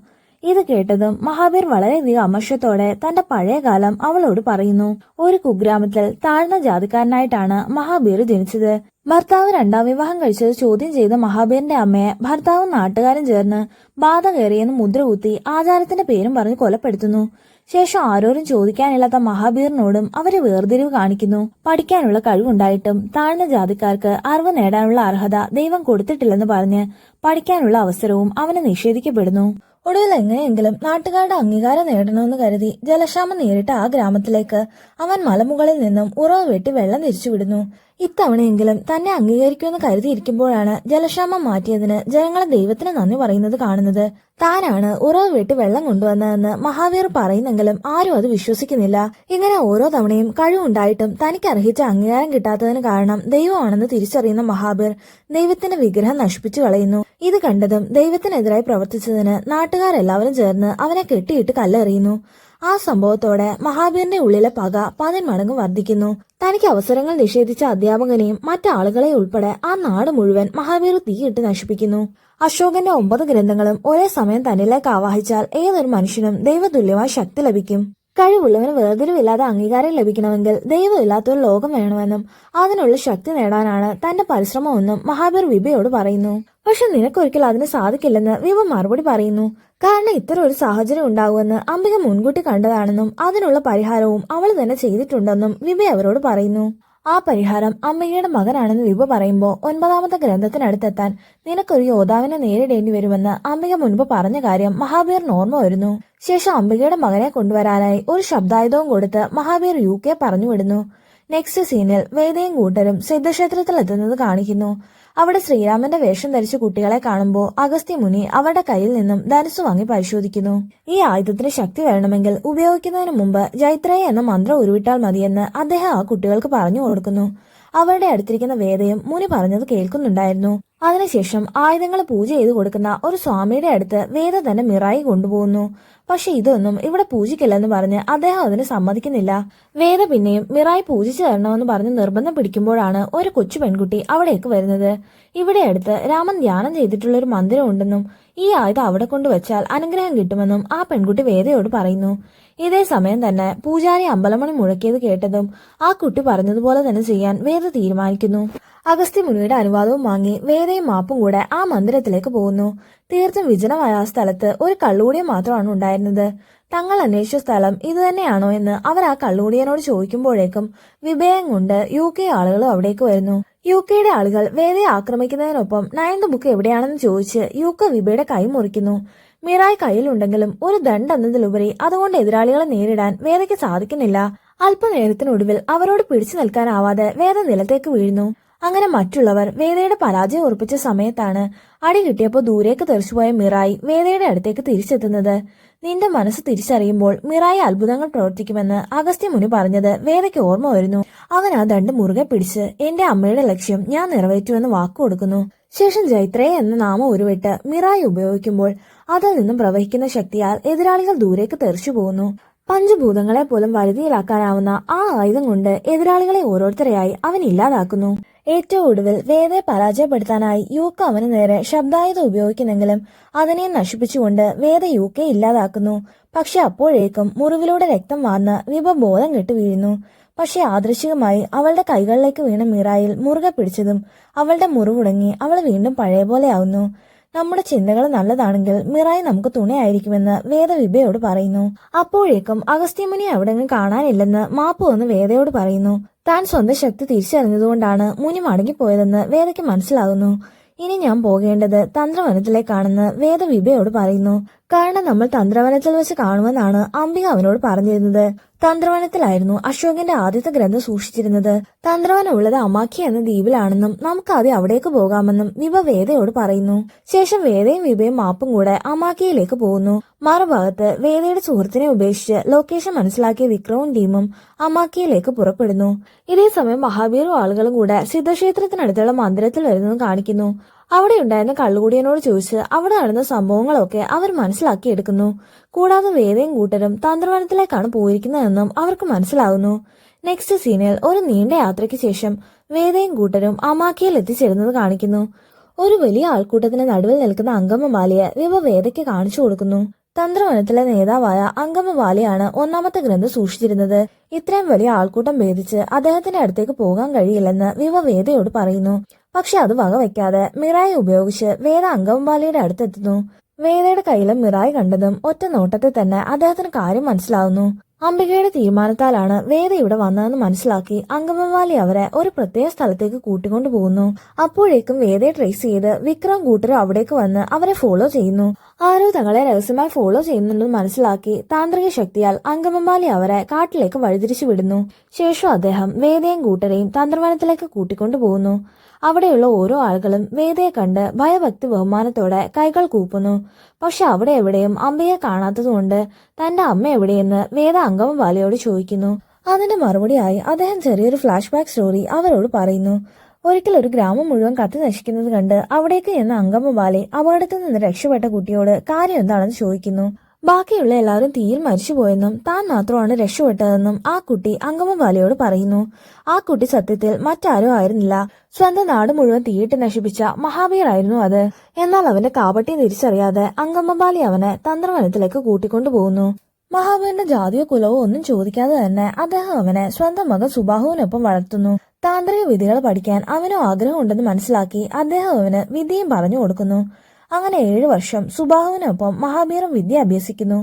ഇത് കേട്ടതും മഹാബീർ വളരെയധികം അമർഷത്തോടെ തന്റെ പഴയ കാലം അവളോട് പറയുന്നു. ഒരു കുഗ്രാമത്തിൽ താഴ്ന്ന ജാതിക്കാരനായിട്ടാണ് മഹാബീർ ജനിച്ചത്. ഭർത്താവ് രണ്ടാം വിവാഹം കഴിച്ചത് ചോദ്യം ചെയ്ത മഹാബീറിന്റെ അമ്മയെ ഭർത്താവും നാട്ടുകാരും ചേർന്ന് ബാധ കയറിയെന്ന് മുദ്രകുത്തി ആചാരത്തിന്റെ പേരും പറഞ്ഞ് കൊലപ്പെടുത്തുന്നു. ശേഷം ആരോരും ചോദിക്കാനില്ലാത്ത മഹാബീറിനോടും അവരെ വേർതിരിവ് കാണിക്കുന്നു. പഠിക്കാനുള്ള കഴിവുണ്ടായിട്ടും താഴ്ന്ന ജാതിക്കാർക്ക് അറിവ് നേടാനുള്ള അർഹത ദൈവം കൊടുത്തിട്ടില്ലെന്ന് പറഞ്ഞ് പഠിക്കാനുള്ള അവസരവും അവന് നിഷേധിക്കപ്പെടുന്നു. ഒടുവിൽ എങ്ങനെയെങ്കിലും നാട്ടുകാരുടെ അംഗീകാരം നേടണമെന്ന് കരുതി ജലക്ഷാമം നേരിട്ട ആ ഗ്രാമത്തിലേക്ക് അവൻ മലമുകളിൽ നിന്നും ഉറവ് വെട്ടി വെള്ളം തിരിച്ചുവിടുന്നു. ഇത്തവണയെങ്കിലും തന്നെ അംഗീകരിക്കുമെന്ന് കരുതിയിരിക്കുമ്പോഴാണ് ജലക്ഷാമം മാറ്റിയതിന് ജനങ്ങളെ ദൈവത്തിന് നന്ദി പറയുന്നത് കാണുന്നത്. താനാണ് ഉറവ് വെട്ടി വെള്ളം കൊണ്ടുവന്നതെന്ന് മഹാവീർ പറയുന്നെങ്കിലും ആരും അത് വിശ്വസിക്കുന്നില്ല. ഇങ്ങനെ ഓരോ തവണയും കഴിവുണ്ടായിട്ടും തനിക്ക് അർഹിച്ച അംഗീകാരം കിട്ടാത്തതിന് കാരണം ദൈവമാണെന്ന് തിരിച്ചറിയുന്ന മഹാബീർ ദൈവത്തിന്റെ വിഗ്രഹം നശിപ്പിച്ചു കളയുന്നു. ഇത് കണ്ടതും ദൈവത്തിനെതിരായി പ്രവർത്തിച്ചതിന് നാട്ടുകാരെല്ലാവരും ചേർന്ന് അവനെ കെട്ടിയിട്ട് കല്ലെറിയുന്നു. ആ സംഭവത്തോടെ മഹാബീറിന്റെ ഉള്ളിലെ പക 10 മടങ്ങ് വർദ്ധിക്കുന്നു. തനിക്ക് അവസരങ്ങൾ നിഷേധിച്ച അധ്യാപകനെയും മറ്റാളുകളെ ഉൾപ്പെടെ ആ നാട് മുഴുവൻ മഹാബീർ തീയിട്ട് നശിപ്പിക്കുന്നു. അശോകന്റെ 9 ഗ്രന്ഥങ്ങളും ഒരേ സമയം തന്നിലേക്ക് ആവാഹിച്ചാൽ ഏതൊരു മനുഷ്യനും ദൈവതുല്യമായ ശക്തി ലഭിക്കും. കഴിവുള്ളവന് വേർതിരിവില്ലാതെ അംഗീകാരം ലഭിക്കണമെങ്കിൽ ദൈവമില്ലാത്തൊരു ലോകം വേണമെന്നും അതിനുള്ള ശക്തി നേടാനാണ് തന്റെ പരിശ്രമമെന്നും മഹാബീർ വിഭയോട് പറയുന്നു. പക്ഷെ നിനക്കൊരിക്കൽ അതിന് സാധിക്കില്ലെന്ന് വിഭ മറുപടി പറയുന്നു. കാരണം ഇത്തരം ഒരു സാഹചര്യം ഉണ്ടാകുമെന്ന് അംബിക മുൻകൂട്ടി കണ്ടതാണെന്നും അതിനുള്ള പരിഹാരവും അവൾ തന്നെ ചെയ്തിട്ടുണ്ടെന്നും വിഭ അവരോട് പറയുന്നു. ആ പരിഹാരം അംബികയുടെ മകനാണെന്ന് വിഭ പറയുമ്പോൾ 9ാമത്തെ ഗ്രന്ഥത്തിനടുത്തെത്താൻ നിനക്കൊരു യോദ്ധാവിനെ നേരിടേണ്ടി വരുമെന്ന് അംബിക മുൻപ് പറഞ്ഞ കാര്യം മഹാബീറിന് ഓർമ്മ വരുന്നു. ശേഷം അംബികയുടെ മകനെ കൊണ്ടുവരാനായി ഒരു ശബ്ദായുധവും കൊടുത്ത് മഹാബീർ UK പറഞ്ഞുവിടുന്നു. നെക്സ്റ്റ് സീനിൽ വേദയും കൂട്ടരും സിദ്ധക്ഷേത്രത്തിൽ എത്തുന്നത് കാണിക്കുന്നു. അവിടെ ശ്രീരാമന്റെ വേഷം ധരിച്ച കുട്ടികളെ കാണുമ്പോൾ അഗസ്ത്യ മുനി അവരുടെ കയ്യിൽ നിന്നും ധനുസ് വാങ്ങി പരിശോധിക്കുന്നു. ഈ ആയുധത്തിന് ശക്തി വരണമെങ്കിൽ ഉപയോഗിക്കുന്നതിന് മുമ്പ് ജൈത്രേയ എന്ന മന്ത്രം ഉരുവിട്ടാൽ മതിയെന്ന് അദ്ദേഹം ആ കുട്ടികൾക്ക് പറഞ്ഞു കൊടുക്കുന്നു. അവരുടെ അടുത്തിരിക്കുന്ന വേദയും മുനി പറഞ്ഞത് കേൾക്കുന്നുണ്ടായിരുന്നു. അതിനുശേഷം ആയുധങ്ങൾ പൂജ ചെയ്ത് കൊടുക്കുന്ന ഒരു സ്വാമിയുടെ അടുത്ത് വേദ തന്നെ മിറായി കൊണ്ടുപോകുന്നു. പക്ഷെ ഇതൊന്നും ഇവിടെ പൂജിക്കില്ലെന്ന് പറഞ്ഞ് അദ്ദേഹം അതിന് സമ്മതിക്കുന്നില്ല. വേദ പിന്നെയും മിറായി പൂജിച്ചു തരണമെന്ന് പറഞ്ഞ് നിർബന്ധം പിടിക്കുമ്പോഴാണ് ഒരു കൊച്ചു പെൺകുട്ടി അവിടേക്ക് വരുന്നത്. ഇവിടെ അടുത്ത് രാമൻ ധ്യാനം ചെയ്തിട്ടുള്ള ഒരു മന്ദിരം ഉണ്ടെന്നും ഈ ആയുധം അവിടെ കൊണ്ടുവച്ചാൽ അനുഗ്രഹം കിട്ടുമെന്നും ആ പെൺകുട്ടി വേദയോട് പറയുന്നു. ഇതേ സമയം തന്നെ പൂജാരി അമ്പലമണി മുഴക്കിയത് കേട്ടതും ആ കുട്ടി പറഞ്ഞതുപോലെ തന്നെ ചെയ്യാൻ വേദ തീരുമാനിക്കുന്നു. അഗസ്ത്യ മുനിയുടെ അനുവാദവും വാങ്ങി വേദയും മാപ്പും കൂടെ ആ മന്ദിരത്തിലേക്ക് പോകുന്നു. തീർത്തും വിജനമായ ആ സ്ഥലത്ത് ഒരു കള്ളുകൂടിയം മാത്രമാണ് ഉണ്ടായിരുന്നത്. തങ്ങൾ അന്വേഷിച്ച സ്ഥലം ഇത് തന്നെയാണോ എന്ന് അവർ ആ കള്ളുകൂടിയനോട് ചോദിക്കുമ്പോഴേക്കും വിഭയം കൊണ്ട് UK ആളുകളും അവിടേക്ക് വരുന്നു. UKയുടെ ആളുകൾ വേദയെ ആക്രമിക്കുന്നതിനൊപ്പം 9th ബുക്ക് എവിടെയാണെന്ന് ചോദിച്ച് UK വിഭയുടെ കൈ മുറിക്കുന്നു. മിറായി കയ്യിലുണ്ടെങ്കിലും ഒരു ദണ്ട് എന്നതിലുപരി അതുകൊണ്ട് എതിരാളികളെ നേരിടാൻ വേദയ്ക്ക് സാധിക്കുന്നില്ല. അല്പനേരത്തിനൊടുവിൽ അവരോട് പിടിച്ചു നിൽക്കാനാവാതെ വേദ നിലത്തേക്ക് വീഴുന്നു. അങ്ങനെ മറ്റുള്ളവർ വേദയുടെ പരാജയം ഉറപ്പിച്ച സമയത്താണ് അടി കിട്ടിയപ്പോൾ ദൂരേക്ക് തെറിച്ചുപോയ മിറായി വേദയുടെ അടുത്തേക്ക് തിരിച്ചെത്തുന്നത്. നിന്റെ മനസ്സ് തിരിച്ചറിയുമ്പോൾ മിറായി അത്ഭുതങ്ങൾ പ്രവർത്തിക്കുമെന്ന് അഗസ്ത്യ മുനി പറഞ്ഞത് വേദയ്ക്ക് ഓർമ്മ വരുന്നു. അവൻ ആ ദണ്ട് മുറുകെ പിടിച്ച് എന്റെ അമ്മയുടെ ലക്ഷ്യം ഞാൻ നിറവേറ്റുമെന്ന് വാക്കു കൊടുക്കുന്നു. ശേഷം ജൈത്രേയ എന്ന നാമം ഉരുവിട്ട് മിറായി ഉപയോഗിക്കുമ്പോൾ അതിൽ നിന്നും പ്രവഹിക്കുന്ന ശക്തിയാൽ എതിരാളികൾ ദൂരേക്ക് തെറിച്ചു പോകുന്നു. പഞ്ചഭൂതങ്ങളെ പോലും വരുതിയിലാക്കാനാവുന്ന ആ ആയുധം കൊണ്ട് എതിരാളികളെ ഓരോരുത്തരെയായി അവൻ ഇല്ലാതാക്കുന്നു. ഏറ്റവും ഒടുവിൽ വേദയെ പരാജയപ്പെടുത്താനായി UK അവന് നേരെ ശബ്ദായുധം ഉപയോഗിക്കുന്നെങ്കിലും അതിനെ നശിപ്പിച്ചുകൊണ്ട് വേദ UK ഇല്ലാതാക്കുന്നു. പക്ഷെ അപ്പോഴേക്കും മുറിവിലൂടെ രക്തം വാർന്ന് വിഭ ബോധം കെട്ട് വീഴുന്നു. പക്ഷെ യാദൃശ്ചികമായി അവളുടെ കൈകളിലേക്ക് വീണ മിറായിൽ മുറുകെ പിടിച്ചതും അവളുടെ മുറിവുടങ്ങി അവൾ വീണ്ടും പഴയ പോലെ ആവുന്നു. നമ്മുടെ ചിന്തകൾ നല്ലതാണെങ്കിൽ മിറായി നമുക്ക് തുണയായിരിക്കുമെന്ന് വേദ വിഭയോട് പറയുന്നു. അപ്പോഴേക്കും അഗസ്ത്യമുനി അവിടെങ്ങും കാണാനില്ലെന്ന് മാപ്പ് വന്ന് വേദയോട് പറയുന്നു. താൻ സ്വന്തം ശക്തി തിരിച്ചറിഞ്ഞതുകൊണ്ടാണ് മുനി മടങ്ങിപ്പോയതെന്ന് വേദയ്ക്ക് മനസ്സിലാകുന്നു. ഇനി ഞാൻ പോകേണ്ടത് തന്ത്രവനത്തിലേക്കാണെന്ന് വേദ വിഭയോട് പറയുന്നു. കാരണം നമ്മൾ തന്ത്രവനത്തിൽ വെച്ച് കാണുമെന്നാണ് അംബിക അവനോട് പറഞ്ഞിരുന്നത്. തന്ത്രവനത്തിലായിരുന്നു അശോകന്റെ ആദ്യത്തെ ഗ്രന്ഥം സൂക്ഷിച്ചിരുന്നത്. തന്ത്രവനം ഉള്ളത് അമാഖി എന്ന ദ്വീപിലാണെന്നും നമുക്കാദ്യം അവിടേക്ക് പോകാമെന്നും വിഭ വേദയോട് പറയുന്നു. ശേഷം വേദയും വിഭയും മാപ്പും കൂടെ അമാഖിയിലേക്ക് പോകുന്നു. മറുഭാഗത്ത് വേദയുടെ സുഹൃത്തിനെ ഉപേക്ഷിച്ച് ലൊക്കേഷൻ മനസ്സിലാക്കിയ വിക്രവും ടീമും അമാഖിയിലേക്ക് പുറപ്പെടുന്നു. ഇതേ സമയം മഹാബീറും ആളുകളും കൂടെ സിദ്ധക്ഷേത്രത്തിനടുത്തുള്ള മന്ദിരത്തിൽ വരുന്നത് കാണിക്കുന്നു. അവിടെ ഉണ്ടായിരുന്ന കള്ളുകൂടിയനോട് ചോദിച്ച് അവിടെ നടന്ന സംഭവങ്ങളൊക്കെ അവർ മനസ്സിലാക്കിയെടുക്കുന്നു. കൂടാതെ വേദയും കൂട്ടരും തന്ത്രവനത്തിലേക്കാണ് പോയിരിക്കുന്നതെന്നും അവർക്ക് മനസ്സിലാകുന്നു. നെക്സ്റ്റ് സീനിൽ ഒരു നീണ്ട യാത്രയ്ക്ക് ശേഷം വേദയും കൂട്ടരും അമാഖിയിൽ എത്തിച്ചേരുന്നത് കാണിക്കുന്നു. ഒരു വലിയ ആൾക്കൂട്ടത്തിന് നടുവിൽ നിൽക്കുന്ന അങ്കമ്മമാലിയെ വിഭ വേദയ്ക്ക് കാണിച്ചു കൊടുക്കുന്നു. തന്ത്രവനത്തിലെ നേതാവായ അങ്കമവാലിയാണ് ഒന്നാമത്തെ ഗ്രന്ഥം സൂക്ഷിച്ചിരുന്നത്. ഇത്രയും വലിയ ആൾക്കൂട്ടം ഭേദിച്ച് അദ്ദേഹത്തിന്റെ അടുത്തേക്ക് പോകാൻ കഴിയില്ലെന്ന് വിവ വേദയോട് പറയുന്നു. പക്ഷെ അത് വകവെക്കാതെ മിറായി ഉപയോഗിച്ച് വേദ അങ്കമവാലിയുടെ അടുത്തെത്തുന്നു. വേദയുടെ കയ്യിലും മിറായി കണ്ടതും ഒറ്റ നോട്ടത്തിൽ തന്നെ അദ്ദേഹത്തിന് കാര്യം മനസ്സിലാവുന്നു. അംബികയുടെ തീരുമാനത്താലാണ് വേദ ഇവിടെ വന്നതെന്ന് മനസ്സിലാക്കി അങ്കമവാലി അവരെ ഒരു പ്രത്യേക സ്ഥലത്തേക്ക് കൂട്ടിക്കൊണ്ടു പോകുന്നു. അപ്പോഴേക്കും വേദയെ ട്രേസ് ചെയ്ത് വിക്രം കൂട്ടരും അവിടേക്ക് വന്ന് അവരെ ഫോളോ ചെയ്യുന്നു. ആരോ തങ്ങളെ രഹസ്യമായി ഫോളോ ചെയ്യുന്നുണ്ടെന്ന് മനസ്സിലാക്കി താന്ത്രിക ശക്തിയാൽ അങ്കമവാലി അവരെ കാട്ടിലേക്ക് വഴിതിരിച്ചു വിടുന്നു. ശേഷം അദ്ദേഹം വേദയും കൂട്ടരെയും തന്ത്രവനത്തിലേക്ക് കൂട്ടിക്കൊണ്ടു പോകുന്നു. അവിടെയുള്ള ഓരോ ആളുകളും വേദയെ കണ്ട് ഭയഭക്തി ബഹുമാനത്തോടെ കൈകൾ കൂപ്പുന്നു. പക്ഷെ അവിടെ എവിടെയും അമ്മയെ കാണാത്തതുകൊണ്ട് തന്റെ അമ്മ എവിടെയെന്ന് വേദ അങ്കമവാലിയോട് ചോദിക്കുന്നു. അതിന്റെ മറുപടിയായി അദ്ദേഹം ചെറിയൊരു ഫ്ലാഷ് ബാക്ക് സ്റ്റോറി അവരോട് പറയുന്നു. ഒരിക്കൽ ഒരു ഗ്രാമം മുഴുവൻ കത്തി നശിക്കുന്നത് കണ്ട് അവിടേക്ക് ചെന്ന അങ്കമവാലി അപകടത്തിൽ നിന്ന് രക്ഷപ്പെട്ട കുട്ടിയോട് കാര്യം എന്താണെന്ന് ചോദിക്കുന്നു. ബാക്കിയുള്ള എല്ലാവരും തീയിൽ മരിച്ചുപോയെന്നും താൻ മാത്രമാണ് രക്ഷപ്പെട്ടതെന്നും ആ കുട്ടി അങ്കമവാലിയോട് പറയുന്നു. ആ കുട്ടി സത്യത്തിൽ മറ്റാരും ആയിരുന്നില്ല. സ്വന്തം നാട് മുഴുവൻ തീയിട്ട് നശിപ്പിച്ച മഹാവീർ ആയിരുന്നു അത്. എന്നാൽ അവന്റെ കാപട്യം തിരിച്ചറിയാതെ അങ്കമവാലി അവനെ തന്ത്രവനത്തിലേക്ക് കൂട്ടിക്കൊണ്ടുപോകുന്നു. മഹാവീറിന്റെ ജാതിയോ കുലവോ ഒന്നും ചോദിക്കാതെ തന്നെ അദ്ദേഹം അവനെ സ്വന്തം മകൻ സുബാഹുവിനൊപ്പം വളർത്തുന്നു. താന്ത്രിക വിദ്യകൾ പഠിക്കാൻ അവനും ആഗ്രഹമുണ്ടെന്ന് മനസ്സിലാക്കി അദ്ദേഹം അവന് വിദ്യയും പറഞ്ഞു കൊടുക്കുന്നു. അങ്ങനെ 7 വർഷം സുബാഹുവിനൊപ്പം മഹാബീറും വിദ്യ അഭ്യസിക്കുന്നു.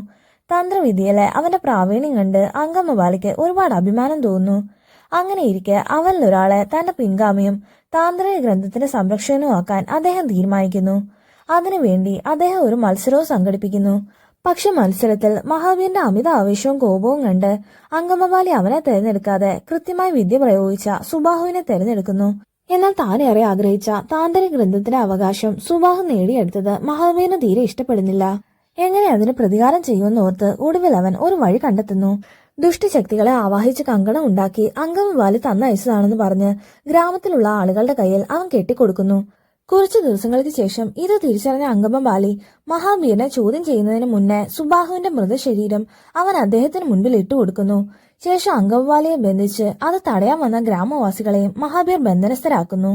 തന്ത്രവിദ്യയിലെ അവന്റെ പ്രാവീണ്യം കണ്ട് അങ്കമവാലിക്ക് ഒരുപാട് അഭിമാനം തോന്നുന്നു. അങ്ങനെ ഇരിക്കെ അവരിലൊരാളെ തന്റെ പിൻഗാമിയും താന്ത്രിക ഗ്രന്ഥത്തിന്റെ സംരക്ഷകനുമാക്കാൻ അദ്ദേഹം തീരുമാനിക്കുന്നു. അതിനുവേണ്ടി അദ്ദേഹം ഒരു മത്സരവും സംഘടിപ്പിക്കുന്നു. പക്ഷെ മത്സരത്തിൽ മഹാവീറിന്റെ അമിത ആവേശവും കോപവും കണ്ട് അങ്കമവാലി അവനെ തെരഞ്ഞെടുക്കാതെ കൃത്യമായി വിദ്യ പ്രയോഗിച്ച സുബാഹുവിനെ തെരഞ്ഞെടുക്കുന്നു. എന്നാൽ താനേറെ ആഗ്രഹിച്ച താന്ത്രിക ഗ്രന്ഥത്തിന്റെ അവകാശം സുബാഹു നേടിയെടുത്തത് മഹാവീറിന് തീരെ ഇഷ്ടപ്പെടുന്നില്ല. എങ്ങനെ അതിന് പ്രതികാരം ചെയ്യുമെന്നോർത്ത് ഒടുവിൽ അവൻ ഒരു വഴി കണ്ടെത്തുന്നു. ദുഷ്ടശക്തികളെ ആവാഹിച്ച് കങ്കണം ഉണ്ടാക്കി അങ്കമവാലി തന്നയച്ചതാണെന്ന് പറഞ്ഞ് ഗ്രാമത്തിലുള്ള ആളുകളുടെ കയ്യിൽ അവൻ കെട്ടിക്കൊടുക്കുന്നു. കുറച്ചു ദിവസങ്ങൾക്ക് ശേഷം ഇത് തിരിച്ചറിഞ്ഞ അങ്കമവാലി മഹാവീറിനെ ചോദ്യം ചെയ്യുന്നതിന് മുന്നേ സുബാഹുവിന്റെ മൃതശരീരം അവൻ അദ്ദേഹത്തിന് മുൻപിൽ ഇട്ടുകൊടുക്കുന്നു. ശേഷം അങ്കമവാലിയെ ബന്ധിച്ച് അത് തടയാൻ വന്ന ഗ്രാമവാസികളെയും മഹാബീർ ബന്ധനസ്ഥരാക്കുന്നു.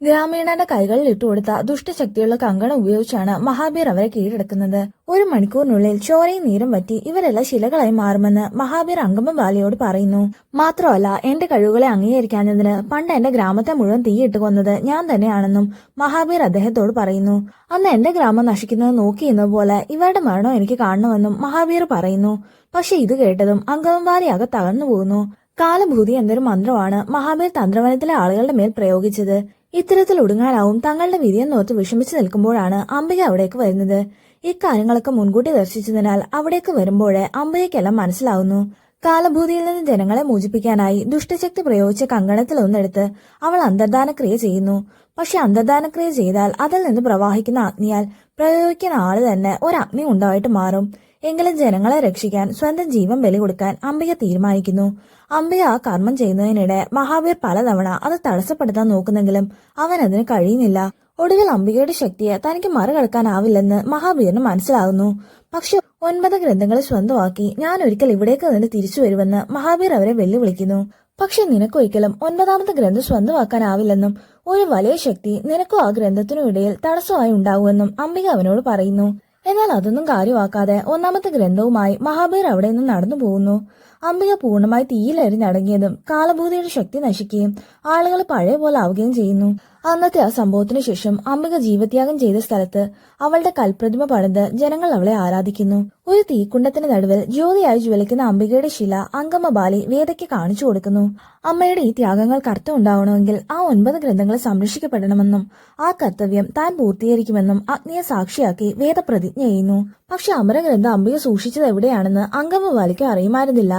ഗ്രാമീണന്റെ കൈകളിൽ ഇട്ടുകൊടുത്ത ദുഷ്ടശക്തിയുള്ള കങ്കണം ഉപയോഗിച്ചാണ് മഹാബീർ അവരെ കീഴടക്കുന്നത്. 1 മണിക്കൂറിനുള്ളിൽ ചോരയും നീരും വറ്റി ഇവരെല്ലാം ശിലകളായി മാറുമെന്ന് മഹാബീർ അങ്കമവാലിയോട് പറയുന്നു. മാത്രമല്ല എന്റെ കഴിവുകളെ അംഗീകരിക്കാഞ്ഞതിന് പണ്ട് എന്റെ ഗ്രാമത്തെ മുഴുവൻ തീയിട്ട് കൊന്നത് ഞാൻ തന്നെയാണെന്നും മഹാബീർ അദ്ദേഹത്തോട് പറയുന്നു. അന്ന് എന്റെ ഗ്രാമം നശിക്കുന്നത് നോക്കിയെന്ന പോലെ ഇവരുടെ മരണം എനിക്ക് കാണണമെന്നും മഹാബീർ പറയുന്നു. പക്ഷെ ഇത് കേട്ടതും അങ്കമവാലി ആകെ തകർന്നു പോകുന്നു. കാലഭൂതി എന്നൊരു മന്ത്രമാണ് മഹാബീർ തന്ത്രവനത്തിലെ ആളുകളുടെ മേൽ പ്രയോഗിച്ചത്. ഇത്തരത്തിൽ ഒടുങ്ങാനാവും തങ്ങളുടെ വിധിയെന്നോർത്ത് വിഷമിച്ചു നിൽക്കുമ്പോഴാണ് അംബിക അവിടേക്ക് വരുന്നത്. ഇക്കാര്യങ്ങളൊക്കെ മുൻകൂട്ടി ദർശിച്ചതിനാൽ അവിടേക്ക് വരുമ്പോഴേ അംബികയ്ക്കെല്ലാം മനസ്സിലാവുന്നു. കാലഭൂതിയിൽ നിന്ന് ജനങ്ങളെ മോചിപ്പിക്കാനായി ദുഷ്ടശക്തി പ്രയോഗിച്ച കങ്കണത്തിൽ ഒന്നെടുത്ത് അവൾ അന്തർദാനക്രിയ ചെയ്യുന്നു. പക്ഷെ അന്തർദാനക്രിയ ചെയ്താൽ അതിൽ നിന്ന് പ്രവാഹിക്കുന്ന അഗ്നിയാൽ പ്രയോഗിക്കുന്ന ആള് തന്നെ ഒരു അഗ്നി ഉണ്ടായിട്ട് മാറും. എങ്കിലും ജനങ്ങളെ രക്ഷിക്കാൻ സ്വന്തം ജീവൻ ബലി കൊടുക്കാൻ അംബിക തീരുമാനിക്കുന്നു. അംബിക ആ കർമ്മം ചെയ്യുന്നതിനിടെ മഹാവീർ പലതവണ അത് തടസ്സപ്പെടുത്താൻ നോക്കുന്നെങ്കിലും അവൻ അതിന് കഴിയുന്നില്ല. ഒടുവിൽ അംബികയുടെ ശക്തിയെ തനിക്ക് മറികടക്കാനാവില്ലെന്ന് മഹാവീറിന് മനസ്സിലാകുന്നു. പക്ഷെ 9 ഗ്രന്ഥങ്ങൾ സ്വന്തമാക്കി ഞാൻ ഒരിക്കൽ ഇവിടേക്ക് നിന്ന് തിരിച്ചു വരുമെന്ന് മഹാവീർ അവരെ വെല്ലുവിളിക്കുന്നു. പക്ഷെ നിനക്കൊരിക്കലും 9ാമത്തെ ഗ്രന്ഥം സ്വന്തമാക്കാനാവില്ലെന്നും ഒരു വലിയ ശക്തി നിനക്കും ആ ഗ്രന്ഥത്തിനും ഇടയിൽ തടസ്സമായി ഉണ്ടാകുമെന്നും അംബിക അവനോട് പറയുന്നു. എന്നാൽ അതൊന്നും കാര്യമാക്കാതെ 1ാമത്തെ ഗ്രന്ഥവുമായി മഹാബീർ അവിടെ നിന്ന് നടന്നു പോകുന്നു. അംബിക പൂർണ്ണമായി തീയിലെറിഞ്ഞടങ്ങിയതും കാലഭൂതിയുടെ ശക്തി നശിക്കുകയും ആളുകൾ പഴയ പോലെ ആവുകയും ചെയ്യുന്നു. അന്നത്തെ ആ സംഭവത്തിനു ശേഷം അംബിക ജീവത്യാഗം ചെയ്ത സ്ഥലത്ത് അവളുടെ കൽപ്രതിമ പണിത് ജനങ്ങൾ അവളെ ആരാധിക്കുന്നു. ഒരു തീക്കുണ്ടത്തിന് നടുവിൽ ജ്യോതിയായി ജ്വലിക്കുന്ന അംബികയുടെ ശില അങ്കമവാലി വേദയ്ക്ക് കാണിച്ചു കൊടുക്കുന്നു. അമ്മയുടെ ഈ ത്യാഗങ്ങൾക്ക് അർത്ഥം ഉണ്ടാവണമെങ്കിൽ ആ 9 ഗ്രന്ഥങ്ങൾ സംരക്ഷിക്കപ്പെടണമെന്നും ആ കർത്തവ്യം താൻ പൂർത്തീകരിക്കുമെന്നും അഗ്നിയെ സാക്ഷിയാക്കി വേദ പ്രതിജ്ഞ ചെയ്യുന്നു. പക്ഷെ അമരഗ്രന്ഥം അംബിക സൂക്ഷിച്ചത് എവിടെയാണെന്ന് അങ്കമവാലിക്ക് അറിയുമായിരുന്നില്ല.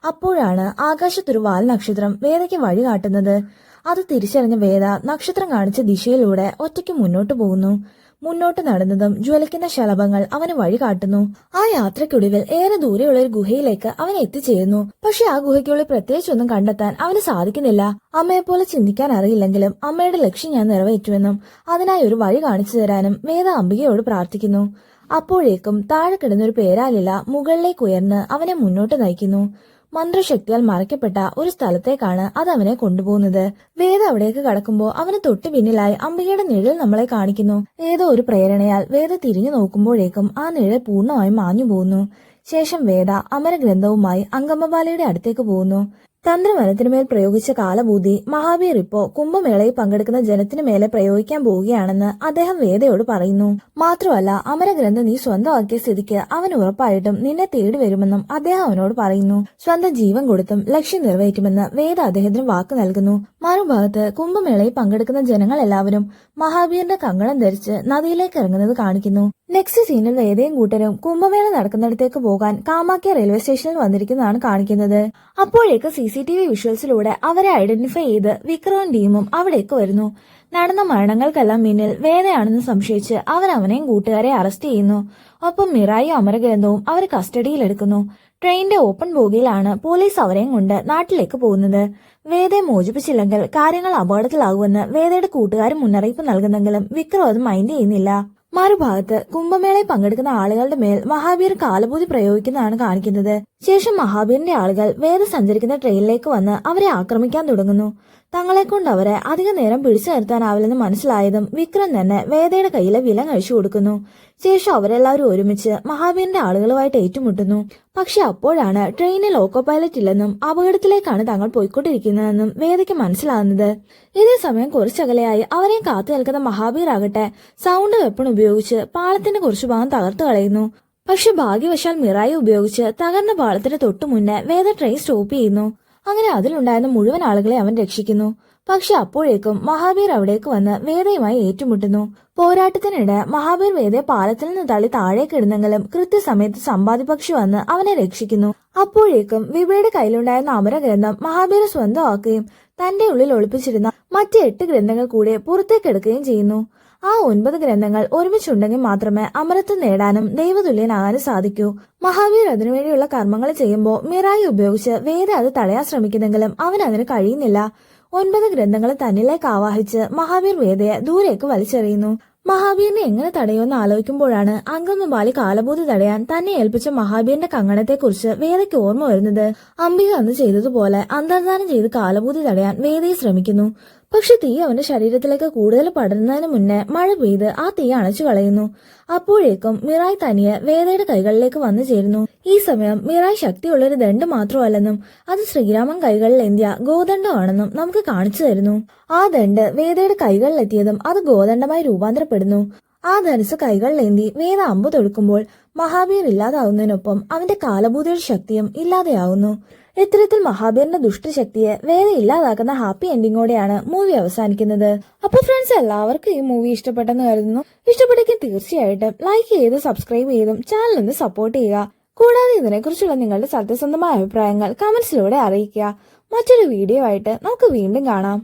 അപ്പോഴാണ് ആകാശത്തൊരു വാൽ നക്ഷത്രം വേദയ്ക്ക് വഴി കാട്ടുന്നത്. അത് തിരിച്ചറിഞ്ഞ വേദ നക്ഷത്രം കാണിച്ച ദിശയിലൂടെ ഒറ്റയ്ക്ക് മുന്നോട്ടു പോകുന്നു. മുന്നോട്ട് നടന്നതും ജ്വലിക്കുന്ന ശലഭങ്ങൾ അവന് വഴി കാട്ടുന്നു. ആ യാത്രയ്ക്കൊടുവിൽ ഏറെ ദൂരെയുള്ള ഒരു ഗുഹയിലേക്ക് അവൻ എത്തിച്ചേരുന്നു. പക്ഷെ ആ ഗുഹയ്ക്കുള്ളിൽ പ്രത്യേകിച്ചൊന്നും കണ്ടെത്താൻ അവന് സാധിക്കുന്നില്ല. അമ്മയെപ്പോലെ ചിന്തിക്കാൻ അറിയില്ലെങ്കിലും അമ്മയുടെ ലക്ഷ്യം ഞാൻ നിറവേറ്റുമെന്നും അതിനായി ഒരു വഴി കാണിച്ചു തരാനും വേദ അംബികയോട് പ്രാർത്ഥിക്കുന്നു. അപ്പോഴേക്കും താഴെ കിടന്നൊരു പേരാലില മുകളിലേക്ക് ഉയർന്ന് അവനെ മുന്നോട്ട് നയിക്കുന്നു. മന്ത്രശക്തിയാൽ മറയ്ക്കപ്പെട്ട ഒരു സ്ഥലത്തേക്കാണ് അത് അവനെ കൊണ്ടുപോകുന്നത്. വേദ അവിടേക്ക് കടക്കുമ്പോൾ അവന് തൊട്ടു പിന്നിലായി അംബികയുടെ നിഴൽ നമ്മളെ കാണിക്കുന്നു. ഏതോ ഒരു പ്രേരണയാൽ വേദ തിരിഞ്ഞു നോക്കുമ്പോഴേക്കും ആ നിഴൽ പൂർണ്ണമായും മാഞ്ഞു പോകുന്നു. ശേഷം വേദ അമരഗ്രന്ഥവുമായി അങ്കമ്മബാലയുടെ അടുത്തേക്ക് പോകുന്നു. തന്ത്രവനത്തിനുമേൽ പ്രയോഗിച്ച കാലബൂതി മഹാവീർ ഇപ്പോ കുംഭമേളയിൽ പങ്കെടുക്കുന്ന ജനത്തിനു മേലെ പ്രയോഗിക്കാൻ പോവുകയാണെന്ന് അദ്ദേഹം വേദയോട് പറയുന്നു. മാത്രമല്ല, അമരഗ്രന്ഥം നീ സ്വന്തമാക്കിയ സ്ഥിതിക്ക് അവൻ ഉറപ്പായിട്ടും നിന്നെ തേടി വരുമെന്നും അദ്ദേഹം അവനോട് പറയുന്നു. സ്വന്തം ജീവൻ കൊടുത്തും ലക്ഷ്യം നിറവേറ്റുമെന്ന് വേദ അദ്ദേഹത്തിന് വാക്ക് നൽകുന്നു. മറുഭാഗത്ത് കുംഭമേളയിൽ പങ്കെടുക്കുന്ന ജനങ്ങൾ എല്ലാവരും മഹാവീറിന്റെ കങ്കണം ധരിച്ച് നദിയിലേക്ക് ഇറങ്ങുന്നത് കാണിക്കുന്നു. നെക്സ്റ്റ് സീനിൽ വേദയും കൂട്ടരും കുംഭമേള നടക്കുന്നിടത്തേക്ക് പോകാൻ കാമാക്യ റെയിൽവേ സ്റ്റേഷനിൽ വന്നിരിക്കുന്നതാണ് കാണിക്കുന്നത്. അപ്പോഴേക്ക് CCTV വിഷ്വൽസിലൂടെ അവരെ ഐഡന്റിഫൈ ചെയ്ത് വിക്രവും ടീമും അവിടേക്ക് വരുന്നു. നടന്ന മരണങ്ങൾക്കെല്ലാം പിന്നിൽ വേദയാണെന്ന് സംശയിച്ച് അവനെയും കൂട്ടുകാരെ അറസ്റ്റ് ചെയ്യുന്നു. ഒപ്പം മിറായും അമരഗ്രന്ഥവും അവർ കസ്റ്റഡിയിലെടുക്കുന്നു. ട്രെയിനിന്റെ ഓപ്പൺ ബോഗിയിലാണ് പോലീസ് അവരെയും കൊണ്ട് നാട്ടിലേക്ക് പോകുന്നത്. വേദയെ മോചിപ്പിച്ചില്ലെങ്കിൽ കാര്യങ്ങൾ അപകടത്തിലാകുമെന്ന് വേദയുടെ കൂട്ടുകാരും മുന്നറിയിപ്പ് നൽകുന്നെങ്കിലും വിക്രം അത് മൈൻഡ് ചെയ്യുന്നില്ല. മറുഭാഗത്ത് കുംഭമേളയിൽ പങ്കെടുക്കുന്ന ആളുകളുടെ മേൽ മഹാവീർ കാലബൂതി പ്രയോഗിക്കുന്നതാണ് കാണിക്കുന്നത്. ശേഷം മഹാവീറിന്റെ ആളുകൾ വേദ സഞ്ചരിക്കുന്ന ട്രെയിനിലേക്ക് വന്ന് അവരെ ആക്രമിക്കാൻ തുടങ്ങുന്നു. തങ്ങളെക്കൊണ്ട് അവരെ അധിക നേരം പിടിച്ചു നിർത്താനാവില്ലെന്ന് മനസ്സിലായതും വിക്രം തന്നെ വേദയുടെ കയ്യിലെ വിലങ്ങ് അഴിച്ചു കൊടുക്കുന്നു. ശേഷം അവരെല്ലാവരും ഒരുമിച്ച് മഹാവീറിന്റെ ആളുകളുമായിട്ട് ഏറ്റുമുട്ടുന്നു. പക്ഷെ അപ്പോഴാണ് ട്രെയിനിൽ ലോക്കോ പൈലറ്റ് ഇല്ലെന്നും അപകടത്തിലേക്കാണ് തങ്ങൾ പോയിക്കൊണ്ടിരിക്കുന്നതെന്നും വേദയ്ക്ക് മനസ്സിലാകുന്നത്. ഇതേ സമയം കുറച്ചകലെയായി അവരെയും കാത്തു നിൽക്കുന്ന മഹാവീർ ആകട്ടെ സൗണ്ട് വെപ്പൺ ഉപയോഗിച്ച് പാളത്തിന്റെ കുറച്ചു ഭാഗം തകർത്തു കളയുന്നു. പക്ഷെ ഭാഗ്യവശാൽ മിറായി ഉപയോഗിച്ച് തകർന്ന പാളത്തിന് തൊട്ടു മുന്നേ വേദ ട്രെയിൻ സ്റ്റോപ്പ് ചെയ്യുന്നു. അങ്ങനെ അതിലുണ്ടായിരുന്ന മുഴുവൻ ആളുകളെ അവൻ രക്ഷിക്കുന്നു. പക്ഷെ അപ്പോഴേക്കും മഹാവീർ അവിടേക്ക് വന്ന് വേദയുമായി ഏറ്റുമുട്ടുന്നു. പോരാട്ടത്തിനിടെ മഹാവീർ വേദയെ പാലത്തിൽ നിന്ന് തള്ളി താഴേക്ക് ഇടുന്നെങ്കിലും കൃത്യസമയത്ത് സമ്പാദിപക്ഷി വന്ന് അവനെ രക്ഷിക്കുന്നു. അപ്പോഴേക്കും വിഭയുടെ കയ്യിലുണ്ടായിരുന്ന അമരഗ്രന്ഥം മഹാവീർ സ്വന്തമാക്കുകയും തന്റെ ഉള്ളിൽ ഒളിപ്പിച്ചിരുന്ന മറ്റ് 8 ഗ്രന്ഥങ്ങൾ കൂടെ പുറത്തേക്കെടുക്കുകയും ചെയ്യുന്നു. ആ 9 ഗ്രന്ഥങ്ങൾ ഒരുമിച്ചുണ്ടെങ്കിൽ മാത്രമേ അമരത്വം നേടാനും ദൈവതുല്യനാകാനും സാധിക്കൂ. മഹാവീർ അതിനുവേണ്ടിയുള്ള കർമ്മങ്ങൾ ചെയ്യുമ്പോൾ മിറായി ഉപയോഗിച്ച് വേദ അത് തടയാൻ ശ്രമിക്കുന്നെങ്കിലും അവൻ അതിന് കഴിയുന്നില്ല. 9 ഗ്രന്ഥങ്ങൾ തന്നിലേക്ക് ആവാഹിച്ച് മഹാവീർ വേദയെ ദൂരേക്ക് വലിച്ചെറിയുന്നു. മഹാവീറിനെ എങ്ങനെ തടയുമെന്ന് ആലോചിക്കുമ്പോഴാണ് അങ്കമ്മബാലി കാലബൂതി തടയാൻ തന്നെ ഏൽപ്പിച്ച മഹാവീറിന്റെ കങ്കണത്തെക്കുറിച്ച് വേദയ്ക്ക് ഓർമ്മ വരുന്നത്. അംബിക അന്ന് ചെയ്തതുപോലെ അന്തർധാനം ചെയ്ത് കാലബൂതി തടയാൻ വേദയെ ശ്രമിക്കുന്നു. പക്ഷെ തീ അവന്റെ ശരീരത്തിലേക്ക് കൂടുതൽ പടരുന്നതിന് മുന്നേ മഴ പെയ്ത് ആ തീ അണച്ചു കളയുന്നു. അപ്പോഴേക്കും മിറായ് തനിയെ വേദയുടെ കൈകളിലേക്ക് വന്നു ചേരുന്നു. ഈ സമയം മിറായ് ശക്തിയുള്ളൊരു ദണ്ഡ് മാത്രമല്ലെന്നും അത് ശ്രീരാമൻ കൈകളിലേന്തിയ ഗോദണ്ഡമാണെന്നും നമുക്ക് കാണിച്ചു തരുന്നു. ആ ദണ്ഡ് വേദയുടെ കൈകളിലെത്തിയതും അത് ഗോദണ്ഡമായി രൂപാന്തരപ്പെടുന്നു. ആ ധനുസ് കൈകളിലേന്തി വേദ അമ്പ് തൊടുക്കുമ്പോൾ മഹാവീർ ഇല്ലാതാവുന്നതിനൊപ്പം അവന്റെ കാലബൂതിയുടെ ശക്തിയും ഇല്ലാതെയാവുന്നു. ഇത്തരത്തിൽ മഹാവീറിന്റെ ദുഷ്ടശക്തിയെ വേദ ഇല്ലാതാക്കുന്ന ഹാപ്പി എൻഡിങ്ങോടെയാണ് മൂവി അവസാനിക്കുന്നത്. അപ്പൊ ഫ്രണ്ട്സ്, എല്ലാവർക്കും ഈ മൂവി ഇഷ്ടപ്പെട്ടെന്ന് കരുതുന്നു. ഇഷ്ടപ്പെട്ടെങ്കിൽ തീർച്ചയായിട്ടും ലൈക്ക് ചെയ്ത് സബ്സ്ക്രൈബ് ചെയ്തും ചാനൽ ഒന്ന് സപ്പോർട്ട് ചെയ്യുക. കൂടാതെ ഇതിനെക്കുറിച്ചുള്ള നിങ്ങളുടെ സത്യസന്ധമായ അഭിപ്രായങ്ങൾ കമന്റ്സിലൂടെ അറിയിക്കുക. മറ്റൊരു വീഡിയോ ആയിട്ട് നമുക്ക് വീണ്ടും കാണാം.